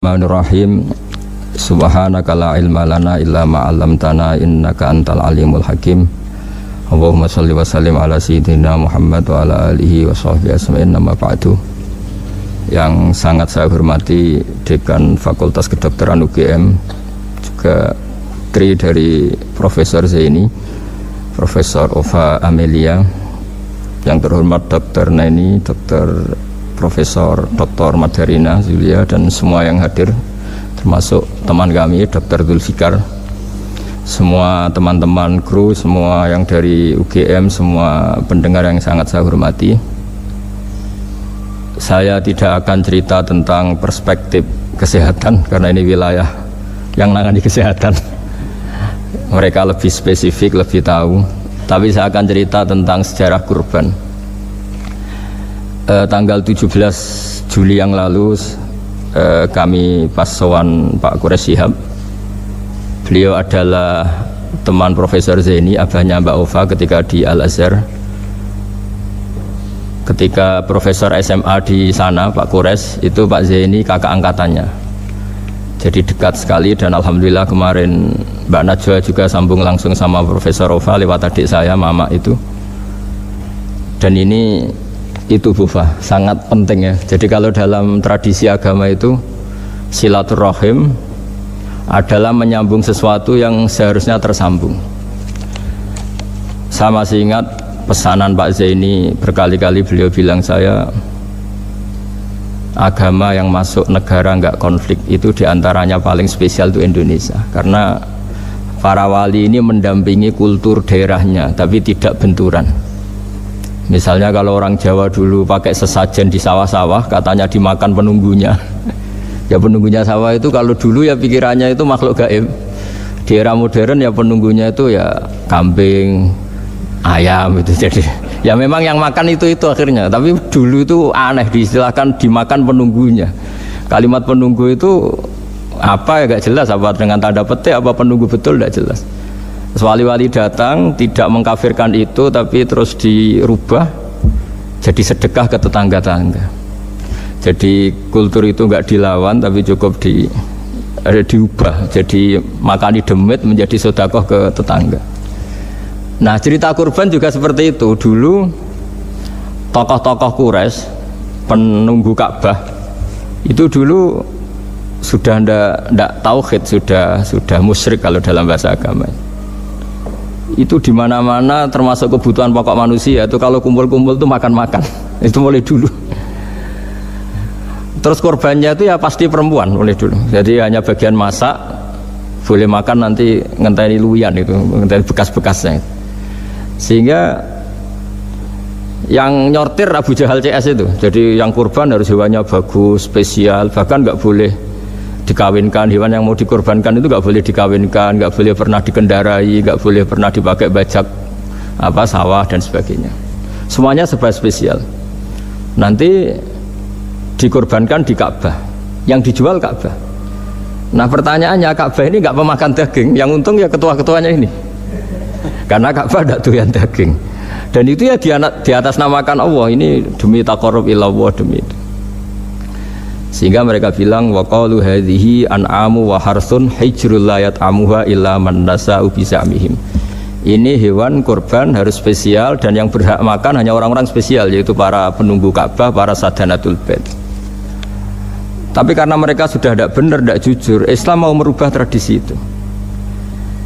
Bismillahirrahmanirrahim. Subhanaka la ilma lana illa ma 'allamtana innaka antal alimul hakim. Allahumma shalli wa sallim ala sayyidina Muhammad wa ala alihi wa sahbihi ajma'in. Amma ba'du. Yang sangat saya hormati Dekan Fakultas Kedokteran UGM, juga kri dari Profesor Zaini, Profesor Ova Amelia, yang terhormat Dr. Neni, Dr. Profesor Dr. Madarina Zulia, dan semua yang hadir, termasuk teman kami Dr. Zulfikar, semua teman-teman kru, semua yang dari UGM, semua pendengar yang sangat saya hormati. Saya tidak akan cerita tentang perspektif kesehatan karena ini wilayah yang nangani kesehatan. Mereka lebih spesifik, lebih tahu. Tapi saya akan cerita tentang sejarah kurban. Tanggal 17 Juli yang lalu kami pas sowan Pak Quraisy Shihab. Beliau adalah teman Profesor Zaini, abahnya Mbak Ova ketika di Al-Azhar. Ketika Profesor SMA di sana, Pak Quraisy, itu Pak Zaini kakak angkatannya. Jadi dekat sekali, dan alhamdulillah kemarin Mbak Najwa juga sambung langsung sama Profesor Ova lewat adik saya, Mama itu. Dan ini itu Bufa, sangat penting ya. Jadi kalau dalam tradisi agama itu silaturahim adalah menyambung sesuatu yang seharusnya tersambung. Saya masih ingat pesanan Pak Zaini, berkali-kali beliau bilang saya, agama yang masuk negara enggak konflik itu diantaranya paling spesial itu Indonesia, karena para wali ini mendampingi kultur daerahnya tapi tidak benturan. Misalnya kalau orang Jawa dulu pakai sesajen di sawah-sawah, katanya dimakan penunggunya. Ya penunggunya sawah itu kalau dulu ya pikirannya itu makhluk gaib. Di era modern ya penunggunya itu ya kambing, ayam itu. Jadi ya memang yang makan itu akhirnya. Tapi dulu itu aneh, diistilahkan dimakan penunggunya. Kalimat penunggu itu apa ya gak jelas, apa dengan tanda petik, apa penunggu betul gak jelas. Wali-wali datang tidak mengkafirkan itu, tapi terus dirubah jadi sedekah ke tetangga-tangga. Jadi kultur itu enggak dilawan, tapi cukup diubah. Jadi makani demit menjadi sedekah ke tetangga. Nah, cerita kurban juga seperti itu. Dulu tokoh-tokoh Quraisy, penunggu Ka'bah, itu dulu sudah ndak tauhid, sudah musyrik kalau dalam bahasa agama. Itu di mana-mana termasuk kebutuhan pokok manusia itu kalau kumpul-kumpul itu makan-makan. Itu mulai dulu. Terus korbannya itu ya pasti perempuan mulai dulu. Jadi hanya bagian masak, boleh makan nanti ngenteni luyan itu, ngenteni bekas-bekasnya. Sehingga yang nyortir Abu Jahal CS itu. Jadi yang kurban harus hewannya bagus, spesial, bahkan nggak boleh dikawinkan. Hewan yang mau dikorbankan itu nggak boleh dikawinkan, nggak boleh pernah dikendarai, nggak boleh pernah dipakai bajak sawah dan sebagainya. Semuanya serba spesial. Nanti dikorbankan di Ka'bah, yang dijual Ka'bah. Nah pertanyaannya, Ka'bah ini nggak pemakan daging, yang untung ya ketua-ketuanya ini, karena Ka'bah tidak doyan daging. Dan itu ya di atas namakan Allah, ini demi taqarrub ila Allah, demi itu. Sehingga mereka bilang waqalu hadhihi an'amu wa harsun hijrul la yat'amuha illa man nasa'u bisamihim. Ini hewan kurban harus spesial, dan yang berhak makan hanya orang-orang spesial, yaitu para penunggu Ka'bah, para sadanatul bait. Tapi karena mereka sudah tidak benar, tidak jujur, Islam mau merubah tradisi itu.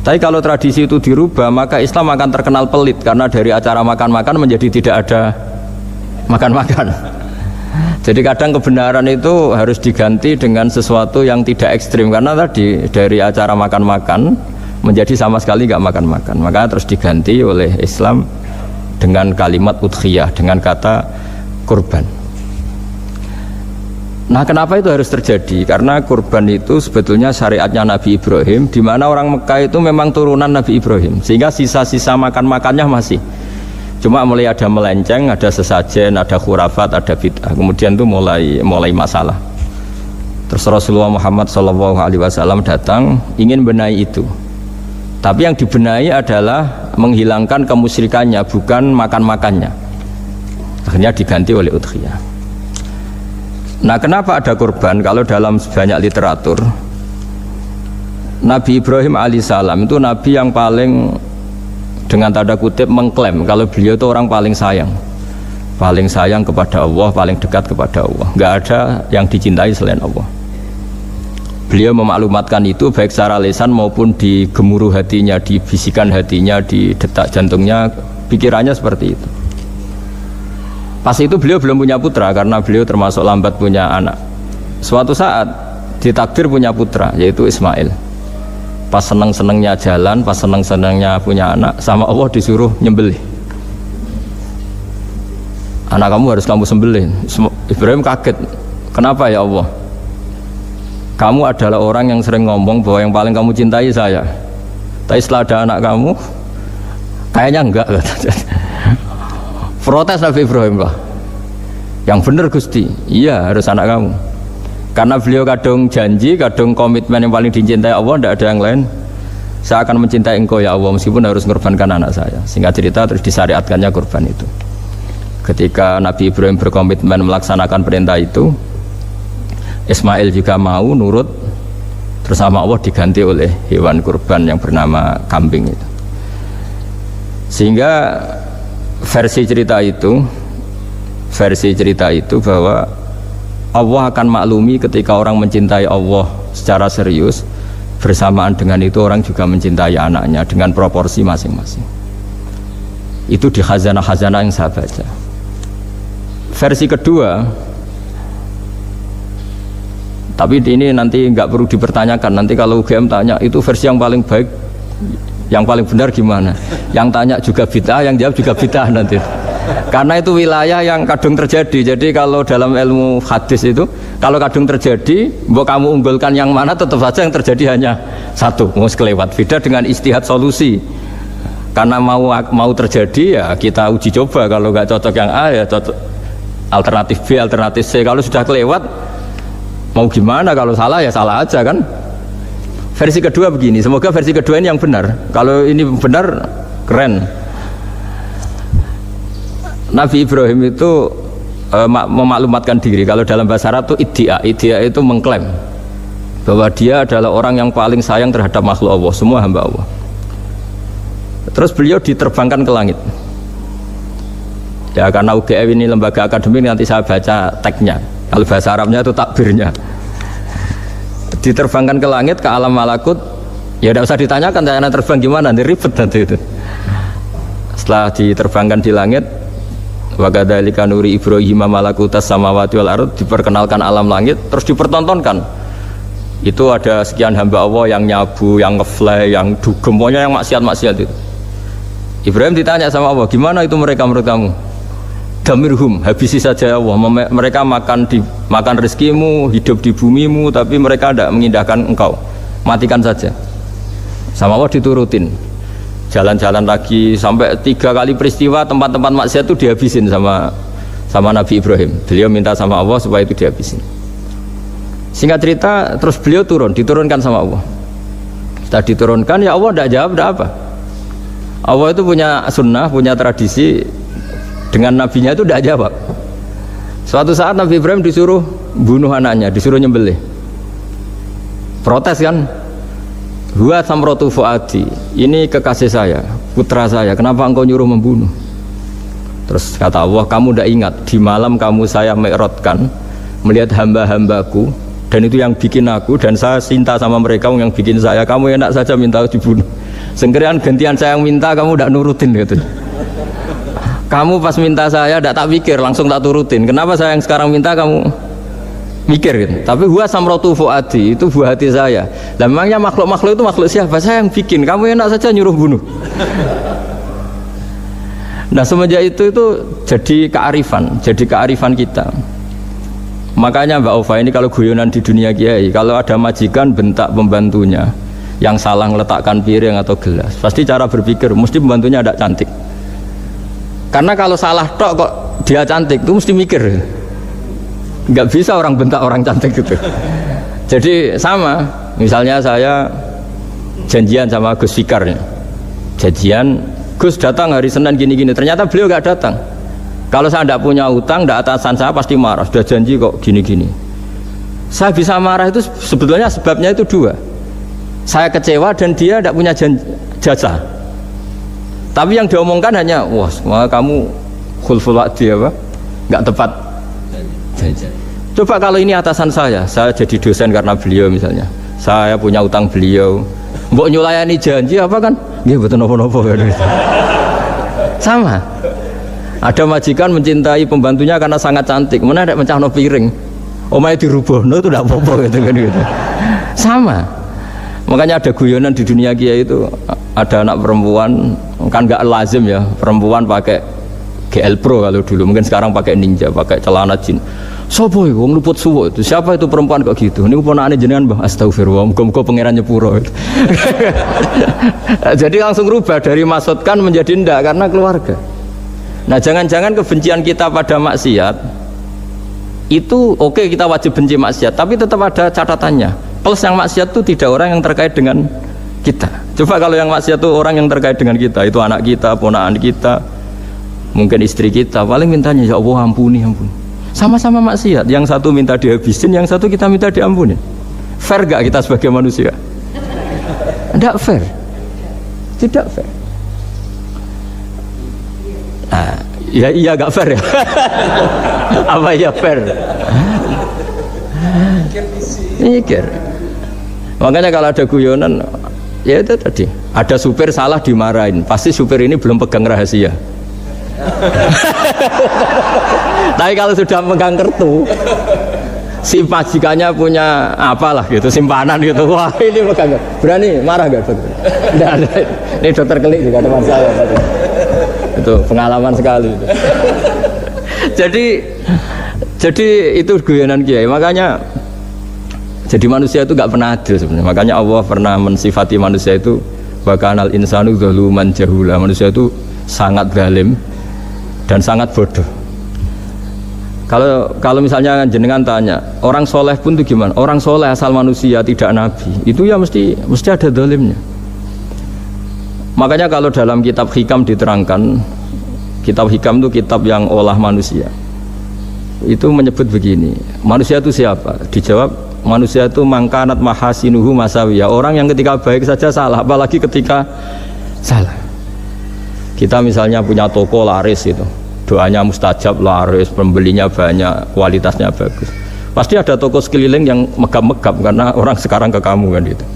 Tapi kalau tradisi itu dirubah, maka Islam akan terkenal pelit, karena dari acara makan-makan menjadi tidak ada makan-makan. Jadi kadang kebenaran itu harus diganti dengan sesuatu yang tidak ekstrim, karena tadi dari acara makan-makan menjadi sama sekali nggak makan-makan. Maka terus diganti oleh Islam dengan kalimat udhiyah, dengan kata kurban. Nah, kenapa itu harus terjadi? Karena kurban itu sebetulnya syariatnya Nabi Ibrahim, di mana orang Mekah itu memang turunan Nabi Ibrahim, sehingga sisa-sisa makan-makannya masih. Cuma mulai ada melenceng, ada sesajen, ada khurafat, ada bid'ah. Kemudian itu mulai masalah. Terus Rasulullah Muhammad SAW datang ingin benahi itu. Tapi yang dibenahi adalah menghilangkan kemusyrikannya, bukan makan-makannya. Akhirnya diganti oleh udhiyah. Nah, kenapa ada kurban? Kalau dalam banyak literatur, Nabi Ibrahim alaihissalam itu nabi yang paling, dengan tanda kutip, mengklaim kalau beliau itu orang paling sayang kepada Allah, paling dekat kepada Allah. Nggak ada yang dicintai selain Allah. Beliau memaklumatkan itu baik secara lisan maupun di gemuruh hatinya, di bisikan hatinya, di detak jantungnya, pikirannya seperti itu. Pas itu beliau belum punya putra karena beliau termasuk lambat punya anak. Suatu saat ditakdir punya putra, yaitu Ismail. Pas seneng-senengnya jalan, pas seneng-senengnya punya anak, sama Allah disuruh nyembelih. Anak kamu harus kamu sembelih. Ibrahim kaget. Kenapa ya Allah? Kamu adalah orang yang sering ngomong bahwa yang paling kamu cintai saya. Tapi setelah ada anak kamu, kayaknya enggak. Protes Nabi Ibrahim lah. Yang benar Gusti, iya harus anak kamu. Karena beliau kadung janji, kadung komitmen yang paling dicintai Allah, tidak ada yang lain. Saya akan mencintai engkau ya Allah, meskipun harus mengorbankan anak saya. Singkat cerita terus disyariatkannya kurban itu. Ketika Nabi Ibrahim berkomitmen melaksanakan perintah itu, Ismail juga mau nurut, terus sama Allah diganti oleh hewan kurban yang bernama kambing itu. Sehingga versi cerita itu bahwa Allah akan maklumi ketika orang mencintai Allah secara serius, bersamaan dengan itu orang juga mencintai anaknya dengan proporsi masing-masing. Itu di khazanah-khazanah yang saya baca. Versi kedua, tapi ini nanti nggak perlu dipertanyakan, nanti kalau UGM tanya itu versi yang paling baik, yang paling benar gimana? Yang tanya juga bid'ah, yang jawab juga bid'ah nanti. Karena itu wilayah yang kadung terjadi. Jadi kalau dalam ilmu hadis itu, kalau kadung terjadi, mau kamu unggulkan yang mana, tetap saja yang terjadi hanya satu, mau kelewat. Beda dengan istihad solusi. Karena mau terjadi ya kita uji coba. Kalau nggak cocok yang A ya cocok alternatif B, alternatif C. Kalau sudah kelewat, mau gimana? Kalau salah ya salah aja kan. Versi kedua begini. Semoga versi kedua ini yang benar. Kalau ini benar, keren. Nabi Ibrahim itu memaklumatkan diri. Kalau dalam bahasa Arab itu iddia itu mengklaim bahwa dia adalah orang yang paling sayang terhadap makhluk Allah, semua hamba Allah. Terus beliau diterbangkan ke langit. Ya karena UGM ini lembaga akademik, nanti saya baca teksnya. Kalau bahasa Arabnya itu takbirnya. Diterbangkan ke langit, ke alam malakut. Ya tidak usah ditanyakan cara terbang gimana, nanti ribet nanti itu. Setelah diterbangkan di langit, wa kadzalika nuri Ibrahim malakutas samawati wal ardh, diperkenalkan alam langit, terus dipertontonkan. Itu ada sekian hamba Allah yang nyabu, yang ngefly, yang dugem, pokoknya yang maksiat-maksiat itu. Ibrahim ditanya sama Allah, gimana itu mereka menurut kamu? Damirhum, habisi saja ya Allah. Mereka makan rezekimu, hidup di bumimu, tapi mereka tidak mengindahkan engkau. Matikan saja. Sama Allah diturutin. Jalan-jalan lagi sampai 3 kali peristiwa tempat-tempat maksiat itu dihabisin sama Nabi Ibrahim. Beliau minta sama Allah supaya itu dihabisin. Singkat cerita, terus beliau diturunkan sama Allah. Setelah diturunkan, ya Allah tidak jawab, tidak apa. Allah itu punya sunnah, punya tradisi, dengan nabinya itu tidak jawab. Suatu saat Nabi Ibrahim disuruh bunuh anaknya, disuruh nyembelih. Protes kan? Huwa samratu fuadi, ini kekasih saya, putra saya, kenapa engkau nyuruh membunuh? Terus kata Allah, kamu tidak ingat di malam kamu saya mi'rajkan melihat hamba-hambaku, dan itu yang bikin aku, dan saya cinta sama mereka yang bikin saya, kamu enak saja minta dibunuh. Sengkerian gantian saya yang minta, kamu tidak nurutin gitu. Kamu pas minta saya tidak tak pikir, langsung tak turutin. Kenapa saya yang sekarang minta kamu mikir gitu. Tapi huwa samratu fuadi, itu buah hati saya. Lah memangnya makhluk-makhluk itu makhluk siapa? Saya yang bikin. Kamu enak saja nyuruh bunuh. Nah semenjak itu jadi kearifan kita. Makanya Mbak Ova ini kalau guyonan di dunia kiai, kalau ada majikan bentak pembantunya yang salah meletakkan piring atau gelas, pasti cara berpikir mesti pembantunya ada cantik. Karena kalau salah tok kok dia cantik, itu mesti mikir. Nggak bisa orang bentak orang cantik gitu. Jadi sama, misalnya saya janjian sama Gus Fikar, janjian Gus datang hari Senin gini-gini, ternyata beliau nggak datang Kalau saya tidak punya utang, tidak atasan saya pasti marah. Sudah janji kok gini-gini. Saya bisa marah itu sebetulnya sebabnya itu dua. Saya kecewa dan dia tidak punya jasa. Tapi yang diomongkan hanya, wah, kamu khulful wa'di apa? Nggak tepat janji. Coba kalau ini atasan saya jadi dosen karena beliau misalnya. Saya punya utang beliau. Mbok nyulayani janji apa kan? Nggih mboten napa-napa. Sama. Ada majikan mencintai pembantunya karena sangat cantik, mana ada mencahno piring, omahe dirubahno itu tidak apa-apa gitu kan gitu. Sama. Makanya ada guyonan di dunia kiai itu, ada anak perempuan kan nggak lazim ya perempuan pakai GL Pro kalau dulu, mungkin sekarang pakai Ninja, pakai celana jin. Sopo iku wong luput suwo itu? Siapa itu perempuan kok gitu? Niku ponakane jenengan, Mbah. Astagfirullah, muga-muga pangeran nyepuro. Jadi langsung rubah dari maksudkan menjadi ndak karena keluarga. Nah, jangan-jangan kebencian kita pada maksiat itu oke, kita wajib benci maksiat, tapi tetap ada catatannya. Plus yang maksiat itu tidak orang yang terkait dengan kita. Coba kalau yang maksiat itu orang yang terkait dengan kita, itu anak kita, ponakan kita, mungkin istri kita, paling mintanya ya Allah ampuni, ampuni. Sama-sama maksiat, yang satu minta dihabisin, yang satu kita minta diampuni. Fair gak kita sebagai manusia? Tidak fair. Tidak fair. Nah, ya iya gak fair ya. Apa ya fair? Mikir. Makanya kalau ada guyonan, ya itu tadi. Ada supir salah dimarahin, pasti supir ini belum pegang rahasia. Tapi kalau sudah pegang kartu, si majikannya punya apalah gitu, simpanan gitu, wah ini pegang, berani marah gak dokter? Tidak ada. Ini dokter Kelik juga teman saya. Itu pengalaman sekali itu. jadi itu guyonan kiai. Makanya jadi manusia itu gak pernah adil sebenarnya. Makanya Allah pernah mensifati manusia itu wa kanal insanu zaluman jahula. Manusia itu sangat zalim dan sangat bodoh. Kalau misalnya jenengan tanya orang soleh pun itu gimana? Orang soleh asal manusia tidak nabi, itu ya mesti ada zalimnya. Makanya kalau dalam kitab hikam diterangkan, kitab hikam itu kitab yang olah manusia, itu menyebut begini, manusia itu siapa? Dijawab, manusia itu mangkanat mahasinuhu masawiyah, orang yang ketika baik saja salah, apalagi ketika salah. Kita misalnya punya toko laris itu, doanya mustajab, laris, pembelinya banyak, kualitasnya bagus, pasti ada toko sekeliling yang megap-megap karena orang sekarang ke kamu kan gitu.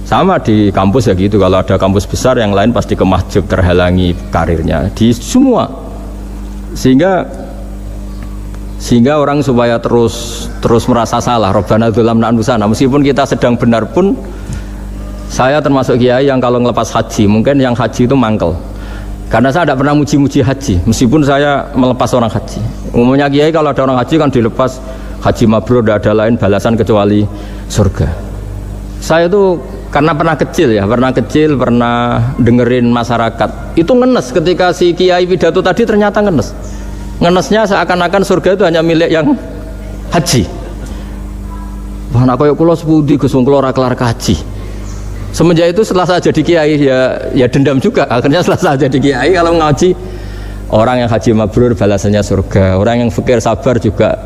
Sama di kampus ya gitu, kalau ada kampus besar yang lain pasti kemahjub, terhalangi karirnya di semua, sehingga orang supaya terus merasa salah. Rabbana dzalamna anfusana, meskipun kita sedang benar pun. Saya termasuk kiai yang kalau ngelepas haji, mungkin yang haji itu mangkel karena saya tidak pernah muji-muji haji, meskipun saya melepas orang haji. Umumnya kiai kalau ada orang haji kan dilepas haji mabrur, tidak ada lain balasan kecuali surga. Saya itu karena pernah kecil, pernah dengerin masyarakat itu ngenes ketika si kiai pidato tadi, ternyata ngenesnya seakan-akan surga itu hanya milik yang haji. Wah, nak koyo kula sepundi Gus, wong kula ora kelar kaji. Semenjak itu setelah saya jadi kiai ya dendam juga. Akhirnya setelah saya jadi kiai, kalau ngaji orang yang haji mabrur balasannya surga, orang yang fakir sabar juga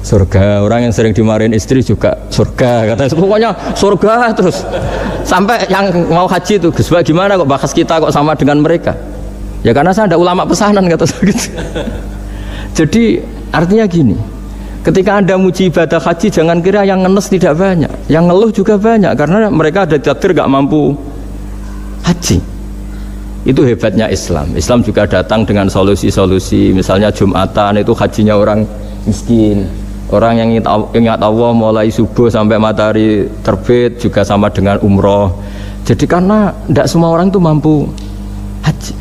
surga, orang yang sering dimarahin istri juga surga. Katanya pokoknya surga terus. Sampai yang mau haji itu, Gus, gimana kok bahas kita kok sama dengan mereka? Ya karena saya ada ulama pesanan, kata saya gitu. Jadi artinya gini, ketika Anda muji ibadah haji, jangan kira yang ngenes tidak banyak, yang ngeluh juga banyak, karena mereka ada takdir gak mampu haji. Itu hebatnya Islam. Islam juga datang dengan solusi-solusi, misalnya Jumatan itu hajinya orang miskin, orang yang ingat Allah mulai subuh sampai matahari terbit juga sama dengan umroh. Jadi karena tidak semua orang itu mampu haji.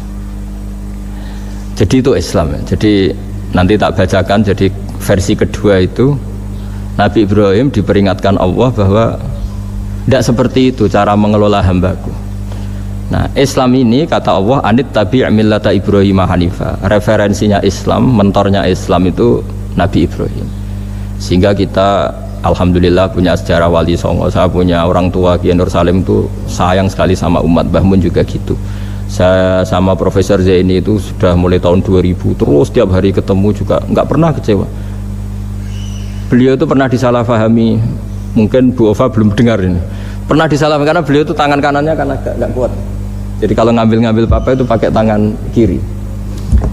Jadi itu Islam. Jadi nanti tak bacakan, jadi versi kedua itu Nabi Ibrahim diperingatkan Allah bahwa tidak seperti itu cara mengelola hambaku. Nah, Islam ini kata Allah anit tabi' millata Ibrahim hanifa. Referensinya Islam, mentornya Islam itu Nabi Ibrahim. Sehingga kita alhamdulillah punya sejarah wali songo. Saya punya orang tua Kiai Nur Salim itu sayang sekali sama umat, Mbah Mun juga gitu. Saya sama Profesor Zaini itu sudah mulai tahun 2000 terus setiap hari ketemu juga nggak pernah kecewa. Beliau itu pernah disalahpahami, mungkin Bu Ova belum dengar ini. Pernah disalahpahami karena beliau itu tangan kanannya kan agak nggak kuat. Jadi kalau ngambil papa itu pakai tangan kiri.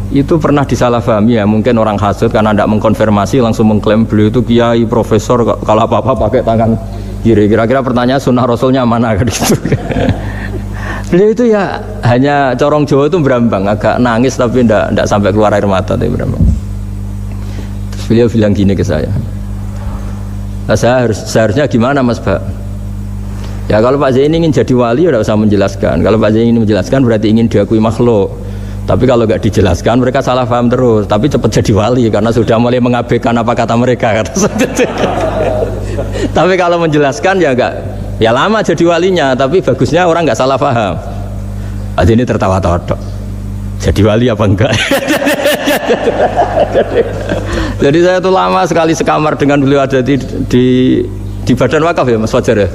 Itu pernah disalahpahami ya, mungkin orang hasud karena tidak mengkonfirmasi langsung mengklaim beliau itu kiai profesor kalau apa-apa pakai tangan kiri. Kira-kira pertanyaan sunnah rasulnya mana kan gitu. Beliau itu ya hanya corong Jawa itu berambang, agak nangis tapi tidak sampai keluar air mata tapi berambang. Terus beliau bilang gini ke saya, nah, seharusnya gimana Mas Pak? Ya kalau Pak Zaini ingin jadi wali ya tidak usah menjelaskan. Kalau Pak Zaini ingin menjelaskan berarti ingin diakui makhluk. Tapi kalau nggak dijelaskan mereka salah paham terus. Tapi cepat jadi wali karena sudah mulai mengabaikan apa kata mereka. Tapi kalau menjelaskan ya enggak, ya lama jadi walinya. Tapi bagusnya orang nggak salah paham. Aja ini tertawa-tawa. Jadi wali apa enggak? Jadi saya tuh lama sekali sekamar dengan beliau ada di Badan Wakaf ya Mas Fajar ya.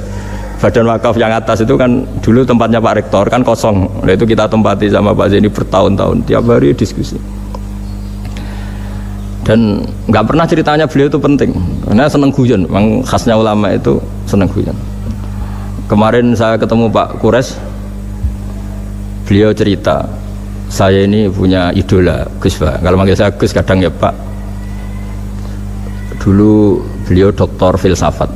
Badan Wakaf yang atas itu kan dulu tempatnya Pak Rektor kan kosong. Nah itu kita tempati sama Pak Zaini bertahun-tahun tiap hari diskusi. Dan nggak pernah ceritanya beliau itu penting karena seneng guyon. Memang khasnya ulama itu seneng guyon. Kemarin saya ketemu Pak Kures, beliau cerita saya ini punya idola Gus Pak. Kalau manggil saya Gus kadang ya Pak. Dulu beliau doktor filsafat,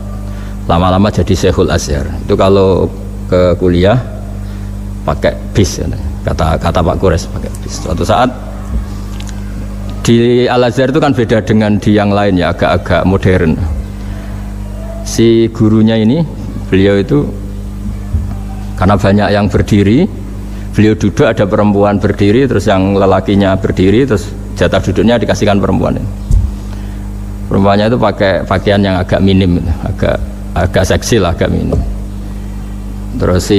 lama-lama jadi Syekhul Azhar. Itu kalau ke kuliah pakai bis, kata Pak Kures pakai bis. Suatu saat di Al Azhar itu kan beda dengan di yang lain ya, agak-agak modern. Si gurunya ini, beliau itu karena banyak yang berdiri, beliau duduk ada perempuan berdiri, terus yang lelakinya berdiri, terus jatah duduknya dikasihkan perempuan ini. Perempuannya itu pakai pakaian yang agak minim, agak seksi lah, agak minim. Terus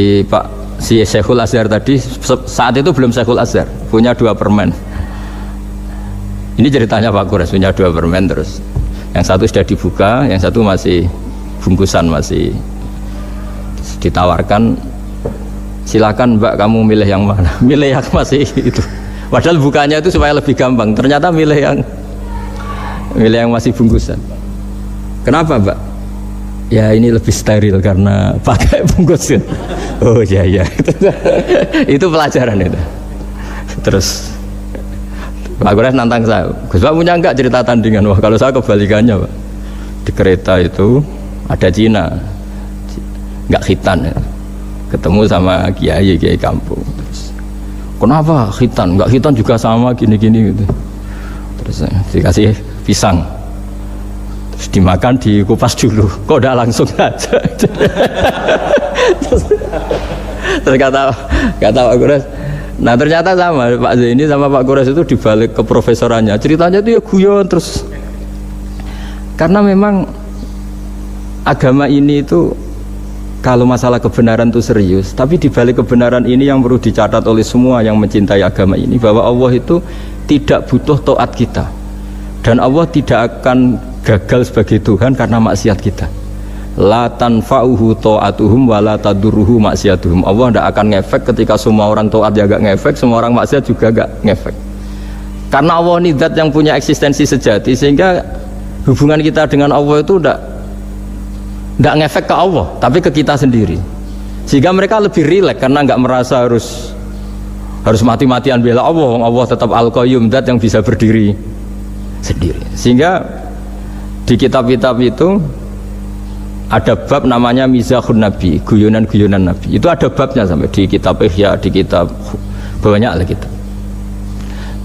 si Syekhul Azhar tadi saat itu belum Syekhul Azhar, punya 2 permen. Ini ceritanya Pak Kures punya 2 permen, terus yang satu sudah dibuka, yang satu masih bungkusan, masih ditawarkan. Silakan Mbak kamu milih yang mana? Milih yang masih itu. Padahal bukanya itu supaya lebih gampang. Ternyata milih yang masih bungkusan. Kenapa Mbak? Ya ini lebih steril karena pakai bungkusan. Oh iya. Itu pelajaran itu. Terus Pak Kures nantang saya, Gus Pak punya enggak cerita tandingan? Wah kalau saya kebalikannya Pak. Di kereta itu ada Cina, enggak khitan ya. Ketemu sama kiai kampung. Terus, kenapa khitan? Enggak khitan juga sama gini-gini gitu. Terus dikasih pisang. Terus dimakan, dikupas dulu. Kok udah langsung aja. Terus kata Pak Kures, nah ternyata sama Pak Zaini sama Pak Kures itu dibalik ke profesorannya. Ceritanya itu ya guyon terus. Karena memang agama ini itu kalau masalah kebenaran itu serius, tapi dibalik kebenaran ini yang perlu dicatat oleh semua yang mencintai agama ini bahwa Allah itu tidak butuh taat kita. Dan Allah tidak akan gagal sebagai Tuhan karena maksiat kita. La tanfa'uhu ta'atuhum wa la tadurruhu maksiatuhum. Allah tidak akan ngefek ketika semua orang taat ya gak ngefek, semua orang maksiat juga gak ngefek. Karena Allah ini zat yang punya eksistensi sejati, sehingga hubungan kita dengan Allah itu tidak ngefek ke Allah, tapi ke kita sendiri. Sehingga mereka lebih rileks karena nggak merasa harus mati-matian bela Allah. Allah tetap Al-Qayyum, zat yang bisa berdiri sendiri. Sehingga di kitab-kitab itu ada bab namanya Mizahun Nabi, guyonan-guyonan Nabi. Itu ada babnya sampai di kitab Ihya, di kitab banyak lah kita.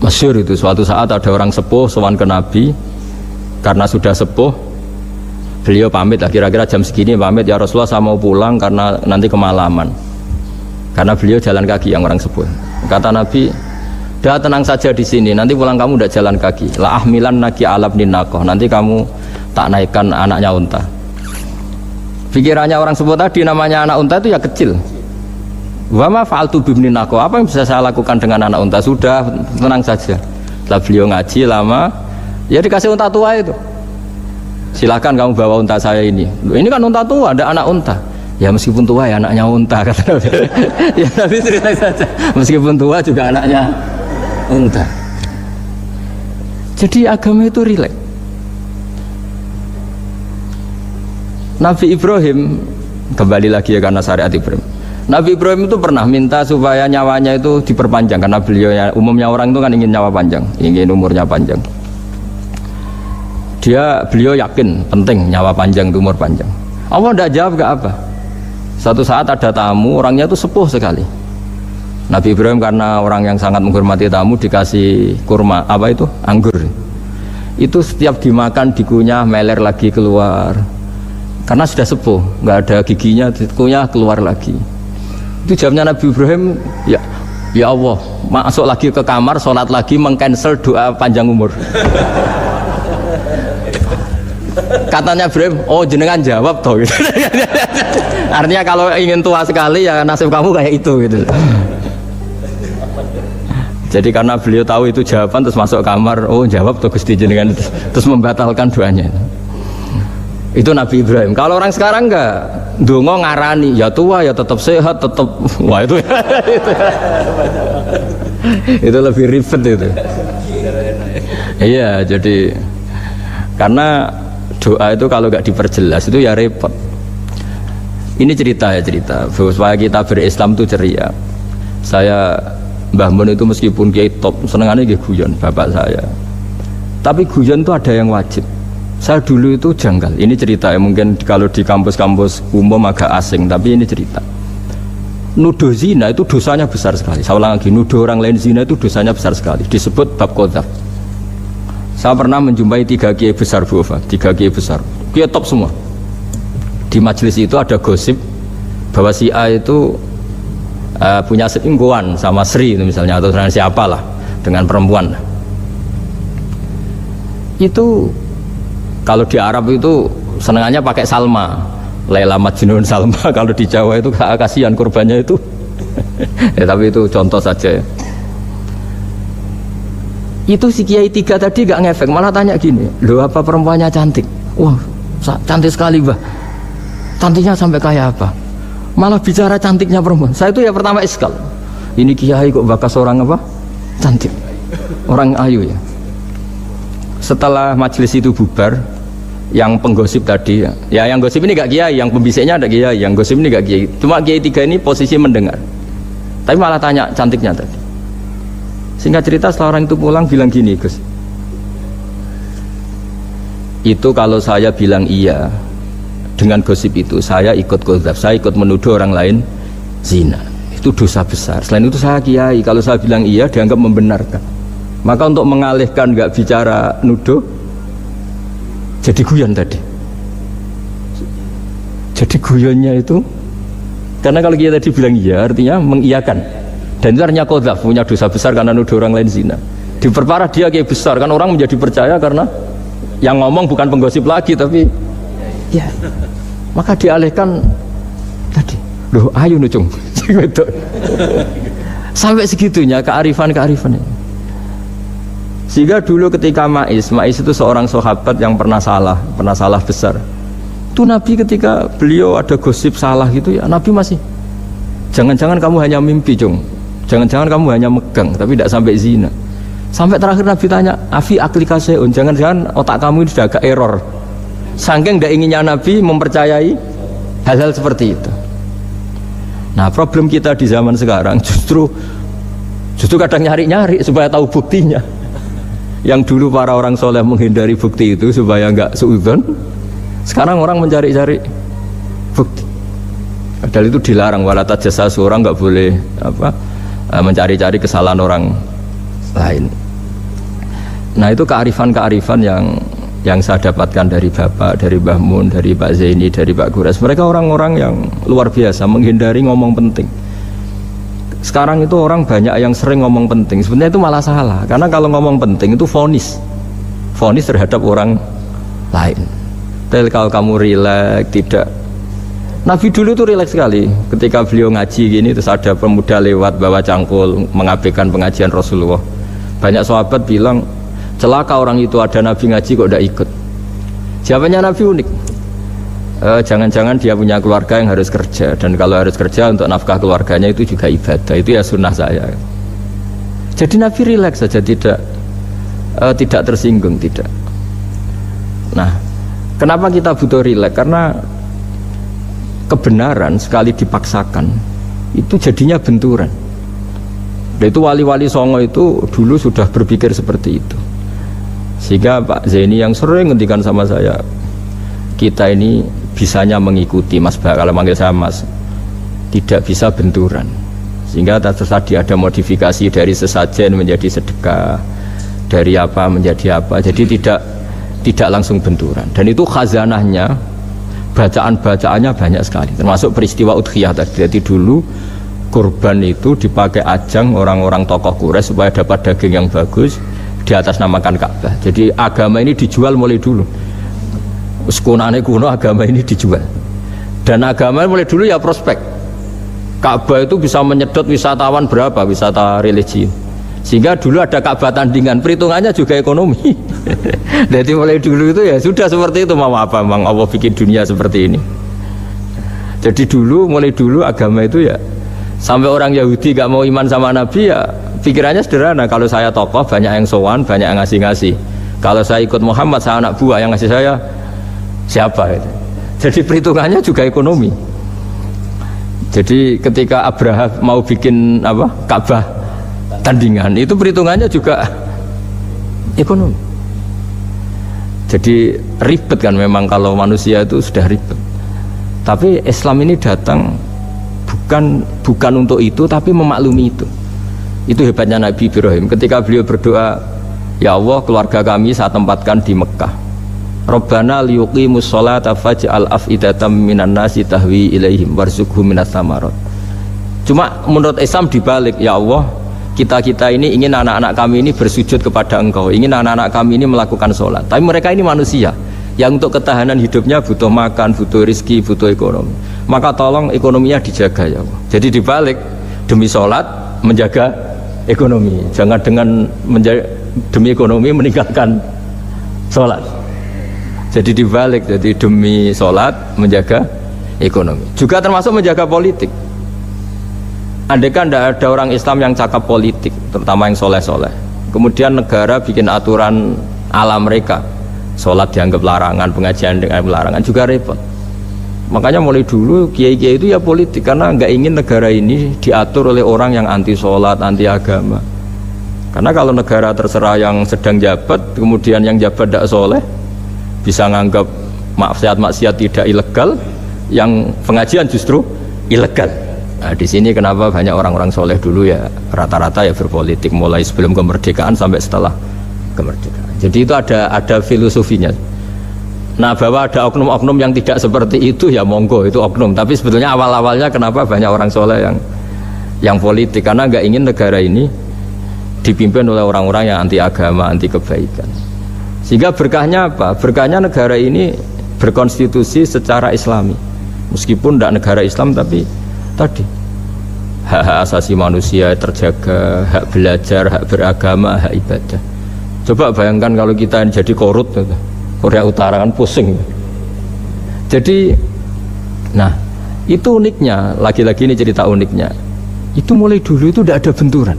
Masyhur itu suatu saat ada orang sepuh sowan ke Nabi karena sudah sepuh. Beliau pamit lah, kira-kira jam segini pamit, ya Rasulullah saya mau pulang karena nanti kemalaman. Karena beliau jalan kaki yang orang sepuh. Kata Nabi, dah tenang saja di sini, nanti pulang kamu udah jalan kaki. La ahmilan naki alab ninakoh, nanti kamu tak naikkan anaknya unta. Pikirannya orang sepuh tadi namanya anak unta itu ya kecil. Wa ma fa'altu bibninakoh, apa yang bisa saya lakukan dengan anak unta? Sudah, tenang saja. Setelah beliau ngaji lama, ya dikasih unta tua itu. Silakan kamu bawa unta saya ini. Loh, ini kan unta tua, ada anak unta. Ya meskipun tua ya anaknya unta kata Nabi. Ya Nabi cerita saja. Meskipun tua juga anaknya unta. Jadi agama itu rileks. Nabi Ibrahim kembali lagi ya karena syariat Ibrahim. Nabi Ibrahim itu pernah minta supaya nyawanya itu diperpanjang karena beliau ya, umumnya orang itu kan ingin nyawa panjang, ingin umurnya panjang. Beliau yakin penting nyawa panjang, umur panjang. Allah tidak jawab gak apa. Suatu saat ada tamu, orangnya itu sepuh sekali. Nabi Ibrahim karena orang yang sangat menghormati tamu dikasih kurma, apa itu? Anggur. Itu setiap dimakan dikunyah meler lagi keluar. Karena sudah sepuh, nggak ada giginya, dikunyah keluar lagi. Itu jawabnya Nabi Ibrahim, ya Allah, masuk lagi ke kamar, sholat lagi, mengcancel doa panjang umur. Katanya Ibrahim, oh jenengan jawab toh gitu. Artinya kalau ingin tua sekali ya nasib kamu kayak itu gitu. Jadi karena beliau tahu itu jawaban terus masuk kamar, oh jawab toh Gusti jenengan, terus membatalkan doanya. Itu Nabi Ibrahim. Kalau orang sekarang enggak, ndonga ngarani, ya tua ya tetap sehat, tetap wah itu. Itu lebih ribet itu. Iya, jadi karena doa itu kalau nggak diperjelas itu ya repot. Ini cerita supaya kita berislam itu ceria. Saya Mbah Mun itu meskipun kiai top senengannya nggih guyon bapak saya, tapi guyon itu ada yang wajib. Saya dulu itu janggal. Ini cerita ya, mungkin kalau di kampus-kampus umum agak asing, tapi ini cerita. Nuduh zina itu dosanya besar sekali. Saya ulang lagi, nuduh orang lain zina itu dosanya besar sekali. Disebut bab qadzaf. Saya pernah menjumpai 3 kiai besar Bu Ofa, 3 kiai besar, kiai top semua. Di majelis itu ada gosip bahwa si A itu punya selingkuhan sama Sri itu misalnya, atau dengan siapalah, dengan perempuan. Itu kalau di Arab itu senengannya pakai Salma, Laila Majnun Salma. Kalau di Jawa itu kasihan korbannya itu. Ya, tapi itu contoh saja ya. Itu si Kiai 3 tadi gak ngefek, malah tanya gini, loh apa perempuannya cantik? Wah cantik sekali Mbah. Cantiknya sampai kayak apa? Malah bicara cantiknya perempuan. Saya itu ya pertama iskal, ini Kiai kok bakas orang apa? Cantik, orang ayu ya. Setelah majelis itu bubar, yang penggosip tadi ya yang gosip ini gak kiai, yang pembisiknya ada kiai, yang gosip ini gak kiai, cuma kiai 3 ini posisi mendengar, tapi malah tanya cantiknya tadi. Singkat cerita setelah orang itu pulang bilang gini, Gus, itu kalau saya bilang iya dengan gosip itu saya ikut qadzaf, saya ikut menuduh orang lain zina, itu dosa besar. Selain itu saya kiai, kalau saya bilang iya dianggap membenarkan. Maka untuk mengalihkan gak bicara nuduh, jadi guyon tadi. Jadi guyonnya itu karena kalau kita tadi bilang iya artinya mengiyakan, dan itu artinya qadzaf, punya dosa besar karena nuduh orang lain zina. Diperparah dia kayak besar kan, orang menjadi percaya karena yang ngomong bukan penggosip lagi tapi ya. Maka dialihkan tadi, loh ayo nucung. Sampai segitunya kearifan ini. Sehingga dulu ketika Ma'is itu seorang sahabat yang pernah salah besar. Itu Nabi ketika beliau ada gosip salah gitu ya, Nabi masih, jangan-jangan kamu hanya mimpi Jung, jangan-jangan kamu hanya megang tapi tidak sampai zina. Sampai terakhir Nabi tanya, afi aklikaseun, jangan-jangan otak kamu ini sudah agak error. Saking tidak inginnya Nabi mempercayai hal-hal seperti itu. Nah problem kita di zaman sekarang justru kadang nyari-nyari supaya tahu buktinya. Yang dulu para orang soleh menghindari bukti itu supaya enggak suudzon, sekarang orang mencari-cari bukti. Padahal itu dilarang, wala tajassasu, orang enggak boleh mencari-cari kesalahan orang lain. Nah itu kearifan yang saya dapatkan dari Bapak, dari Mbah Mun, dari Pak Zaini, dari Pak Gures. Mereka orang-orang yang luar biasa menghindari ngomong penting. Sekarang itu orang banyak yang sering ngomong penting, sebenarnya itu malah salah. Karena kalau ngomong penting itu vonis terhadap orang lain. Tapi kalau kamu rileks, tidak. Nabi dulu itu rileks sekali. Ketika beliau ngaji gini, terus ada pemuda lewat bawa cangkul mengabaikan pengajian Rasulullah. Banyak sahabat bilang, celaka orang itu, ada Nabi ngaji kok tidak ikut. Jawabannya Nabi unik. jangan-jangan dia punya keluarga yang harus kerja, dan kalau harus kerja untuk nafkah keluarganya itu juga ibadah, itu ya sunnah saya. Jadi Nabi rileks saja, tidak tersinggung, tidak. Nah, kenapa kita butuh rileks? Karena kebenaran sekali dipaksakan itu jadinya benturan. Dan itu wali-wali Songo itu dulu sudah berpikir seperti itu. Sehingga Pak Zaini yang sering ngendikan sama saya, kita ini bisanya mengikuti Mas Bah, kalau manggil saya Mas, tidak bisa benturan. Sehingga tadi ada modifikasi dari sesajen menjadi sedekah, dari apa menjadi apa. Jadi tidak langsung benturan. Dan itu khazanahnya, bacaan-bacaannya banyak sekali. Termasuk peristiwa Udhiyah tadi. Jadi dulu kurban itu dipakai ajang orang-orang tokoh Quraisy supaya dapat daging yang bagus, di atas namakan Ka'bah. Jadi agama ini dijual mulai dulu. Sekunane kuno agama ini dijual. Dan agama mulai dulu ya prospek. Ka'bah itu bisa menyedot wisatawan berapa, wisata religi. Sehingga dulu ada Ka'bah tandingan, perhitungannya juga ekonomi. Jadi mulai dulu itu ya sudah seperti itu, mau apa Bang Allah bikin dunia seperti ini. Jadi dulu, mulai dulu agama itu ya, sampai orang Yahudi gak mau iman sama Nabi ya pikirannya sederhana, kalau saya tokoh banyak yang sowan, banyak yang ngasih-ngasih. Kalau saya ikut Muhammad, saya anak buah, yang ngasih saya siapa itu. Jadi perhitungannya juga ekonomi. Jadi ketika Abraham mau bikin apa Ka'bah tandingan, itu perhitungannya juga ekonomi. Jadi ribet kan memang, kalau manusia itu sudah ribet. Tapi Islam ini datang bukan untuk itu, tapi memaklumi itu. Itu hebatnya Nabi Ibrahim. Ketika beliau berdoa, ya Allah, keluarga kami saya tempatkan di Mekah. Rabbana liyuqimus sholata faj'al af'idatam minan nasi tahwi ilaihim warzuqhum minas samarat. Cuma menurut Islam dibalik, ya Allah, kita ini ingin anak-anak kami ini bersujud kepada Engkau, ingin anak-anak kami ini melakukan sholat. Tapi mereka ini manusia yang untuk ketahanan hidupnya butuh makan, butuh rizki, butuh ekonomi. Maka tolong ekonominya dijaga ya Allah. Jadi dibalik, demi sholat menjaga ekonomi. Jangan dengan demi ekonomi meninggalkan sholat. Jadi dibalik, jadi demi sholat menjaga ekonomi. Juga termasuk menjaga politik. Andaikan tidak ada orang Islam yang cakap politik, terutama yang soleh-soleh, kemudian negara bikin aturan ala mereka, sholat dianggap larangan, pengajian dianggap larangan, juga repot. Makanya mulai dulu kiai-kiai itu ya politik, karena nggak ingin negara ini diatur oleh orang yang anti sholat, anti agama. Karena kalau negara terserah yang sedang jabat, kemudian yang jabat tidak soleh, bisa nganggap maksiat-maksiat tidak ilegal, yang pengajian justru ilegal. Nah, di sini kenapa banyak orang-orang soleh dulu ya rata-rata ya berpolitik, mulai sebelum kemerdekaan sampai setelah kemerdekaan. Jadi itu ada filosofinya. Nah, bahwa ada oknum-oknum yang tidak seperti itu ya monggo, itu oknum. Tapi sebetulnya awal-awalnya kenapa banyak orang soleh yang politik, karena nggak ingin negara ini dipimpin oleh orang-orang yang anti agama, anti kebaikan. Sehingga berkahnya apa? Berkahnya negara ini berkonstitusi secara Islami. Meskipun tidak negara Islam, tapi tadi hak-hak asasi manusia terjaga, hak belajar, hak beragama, hak ibadah. Coba bayangkan kalau kita jadi korut, Korea Utara kan pusing. Jadi, nah itu uniknya, lagi-lagi ini cerita uniknya. Itu mulai dulu itu tidak ada benturan.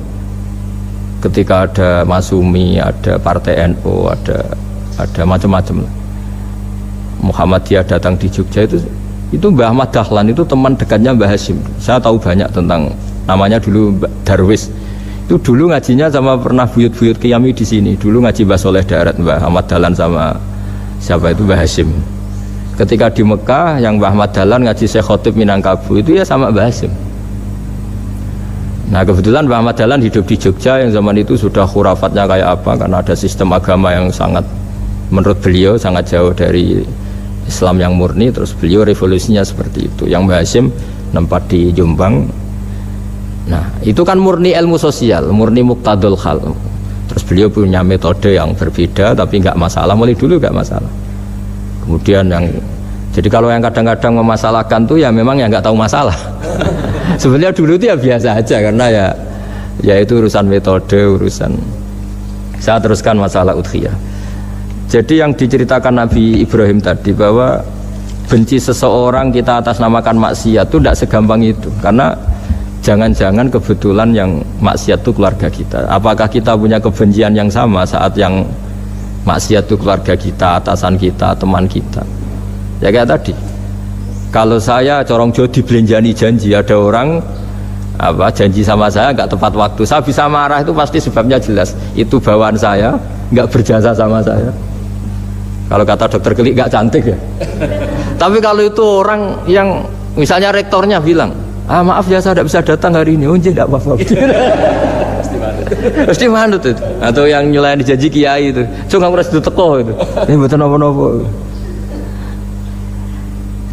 Ketika ada Masumi, ada Partai NU, ada macam-macam. Muhammadiyah datang di Jogja itu Mbah Ahmad Dahlan itu teman dekatnya Mbah Hasyim. Saya tahu banyak tentang, namanya dulu Darwis. Itu dulu ngajinya sama pernah buyut-buyut Qiyami di sini. Dulu ngaji Mbah Soleh Darat, Mbah Ahmad Dahlan sama siapa itu Mbah Hasyim. Ketika di Mekah yang Mbah Ahmad Dahlan ngaji Syekh Khotib Minangkabau itu ya sama Mbah Hasyim. Nah kebetulan Mbah Ahmad Dahlan hidup di Jogja yang zaman itu sudah khurafatnya kayak apa, karena ada sistem agama yang sangat, menurut beliau sangat jauh dari Islam yang murni. Terus beliau revolusinya seperti itu. Yang Mbah Hasyim nempat di Jombang. Nah itu kan murni ilmu sosial, murni muqtadul hal. Terus beliau punya metode yang berbeda, tapi nggak masalah, mulai dulu nggak masalah. Kemudian yang, jadi kalau yang kadang-kadang memasalahkan tuh ya memang yang nggak tahu masalah. Sebenarnya dulu itu ya biasa aja, karena ya itu urusan metode, urusan. Saya teruskan masalah udhiyah. Jadi yang diceritakan Nabi Ibrahim tadi, bahwa benci seseorang kita atas namakan maksiat itu tidak segampang itu. Karena jangan-jangan kebetulan yang maksiat itu keluarga kita. Apakah kita punya kebencian yang sama saat yang maksiat itu keluarga kita, atasan kita, teman kita? Ya kayak tadi, kalau saya corong jo dibelenjani janji, ada orang janji sama saya nggak tepat waktu, saya bisa marah, itu pasti sebabnya jelas, itu bawaan saya nggak berjasa sama saya. Kalau kata dokter Kelik nggak cantik ya. Tapi kalau itu orang yang misalnya rektornya bilang, maaf ya saya tidak bisa datang hari ini, tidak apa-apa. Pasti manut itu. Atau yang nyulain janji kiai itu, cuma harus diteko itu, ini betul nopo-nopo.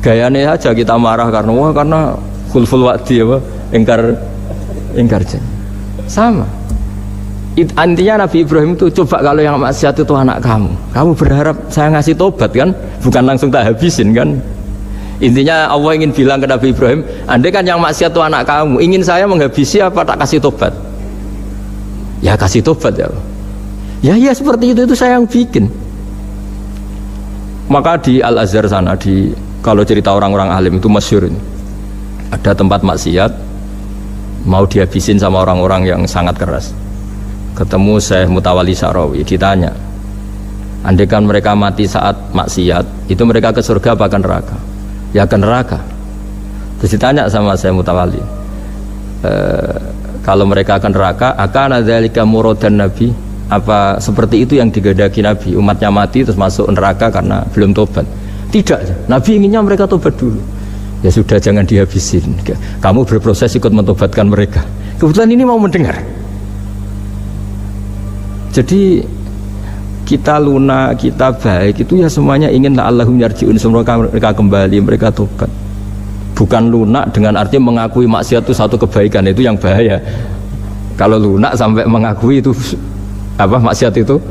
Gayanya aja kita marah karena khulful wa'di apa, ingkar janji. Sama. Intinya Nabi Ibrahim itu, coba kalau yang maksiat itu anak kamu berharap saya ngasih tobat kan, bukan langsung tak habisin kan. Intinya Allah ingin bilang ke Nabi Ibrahim, andai kan yang maksiat itu anak kamu, ingin saya menghabisi apa tak kasih tobat? Ya kasih tobat ya. Ya seperti itu saya yang bikin. Maka di Al-Azhar sana, kalau cerita orang-orang alim itu masyhur ini. Ada tempat maksiat mau dihabisin sama orang-orang yang sangat keras. Ketemu Syekh Mutawalli Sa'rawi, ditanya, andai kan mereka mati saat maksiat, itu mereka ke surga apa ke neraka? Ya ke neraka. Terus ditanya sama Syekh Mutawalli, kalau mereka ke neraka, akan dzalika muradan Nabi? Apa seperti itu yang digedaki Nabi, umatnya mati terus masuk neraka karena belum tobat? Tidak, Nabi inginnya mereka tobat dulu. Ya sudah, jangan dihabisin, kamu berproses ikut mentobatkan mereka. Kebetulan ini mau mendengar. Jadi kita lunak, kita baik itu ya semuanya ingin la'allahum yarji'un, semoga mereka kembali, mereka tobat. Bukan lunak dengan arti mengakui maksiat itu satu kebaikan, itu yang bahaya. Kalau lunak sampai mengakui itu maksiat itu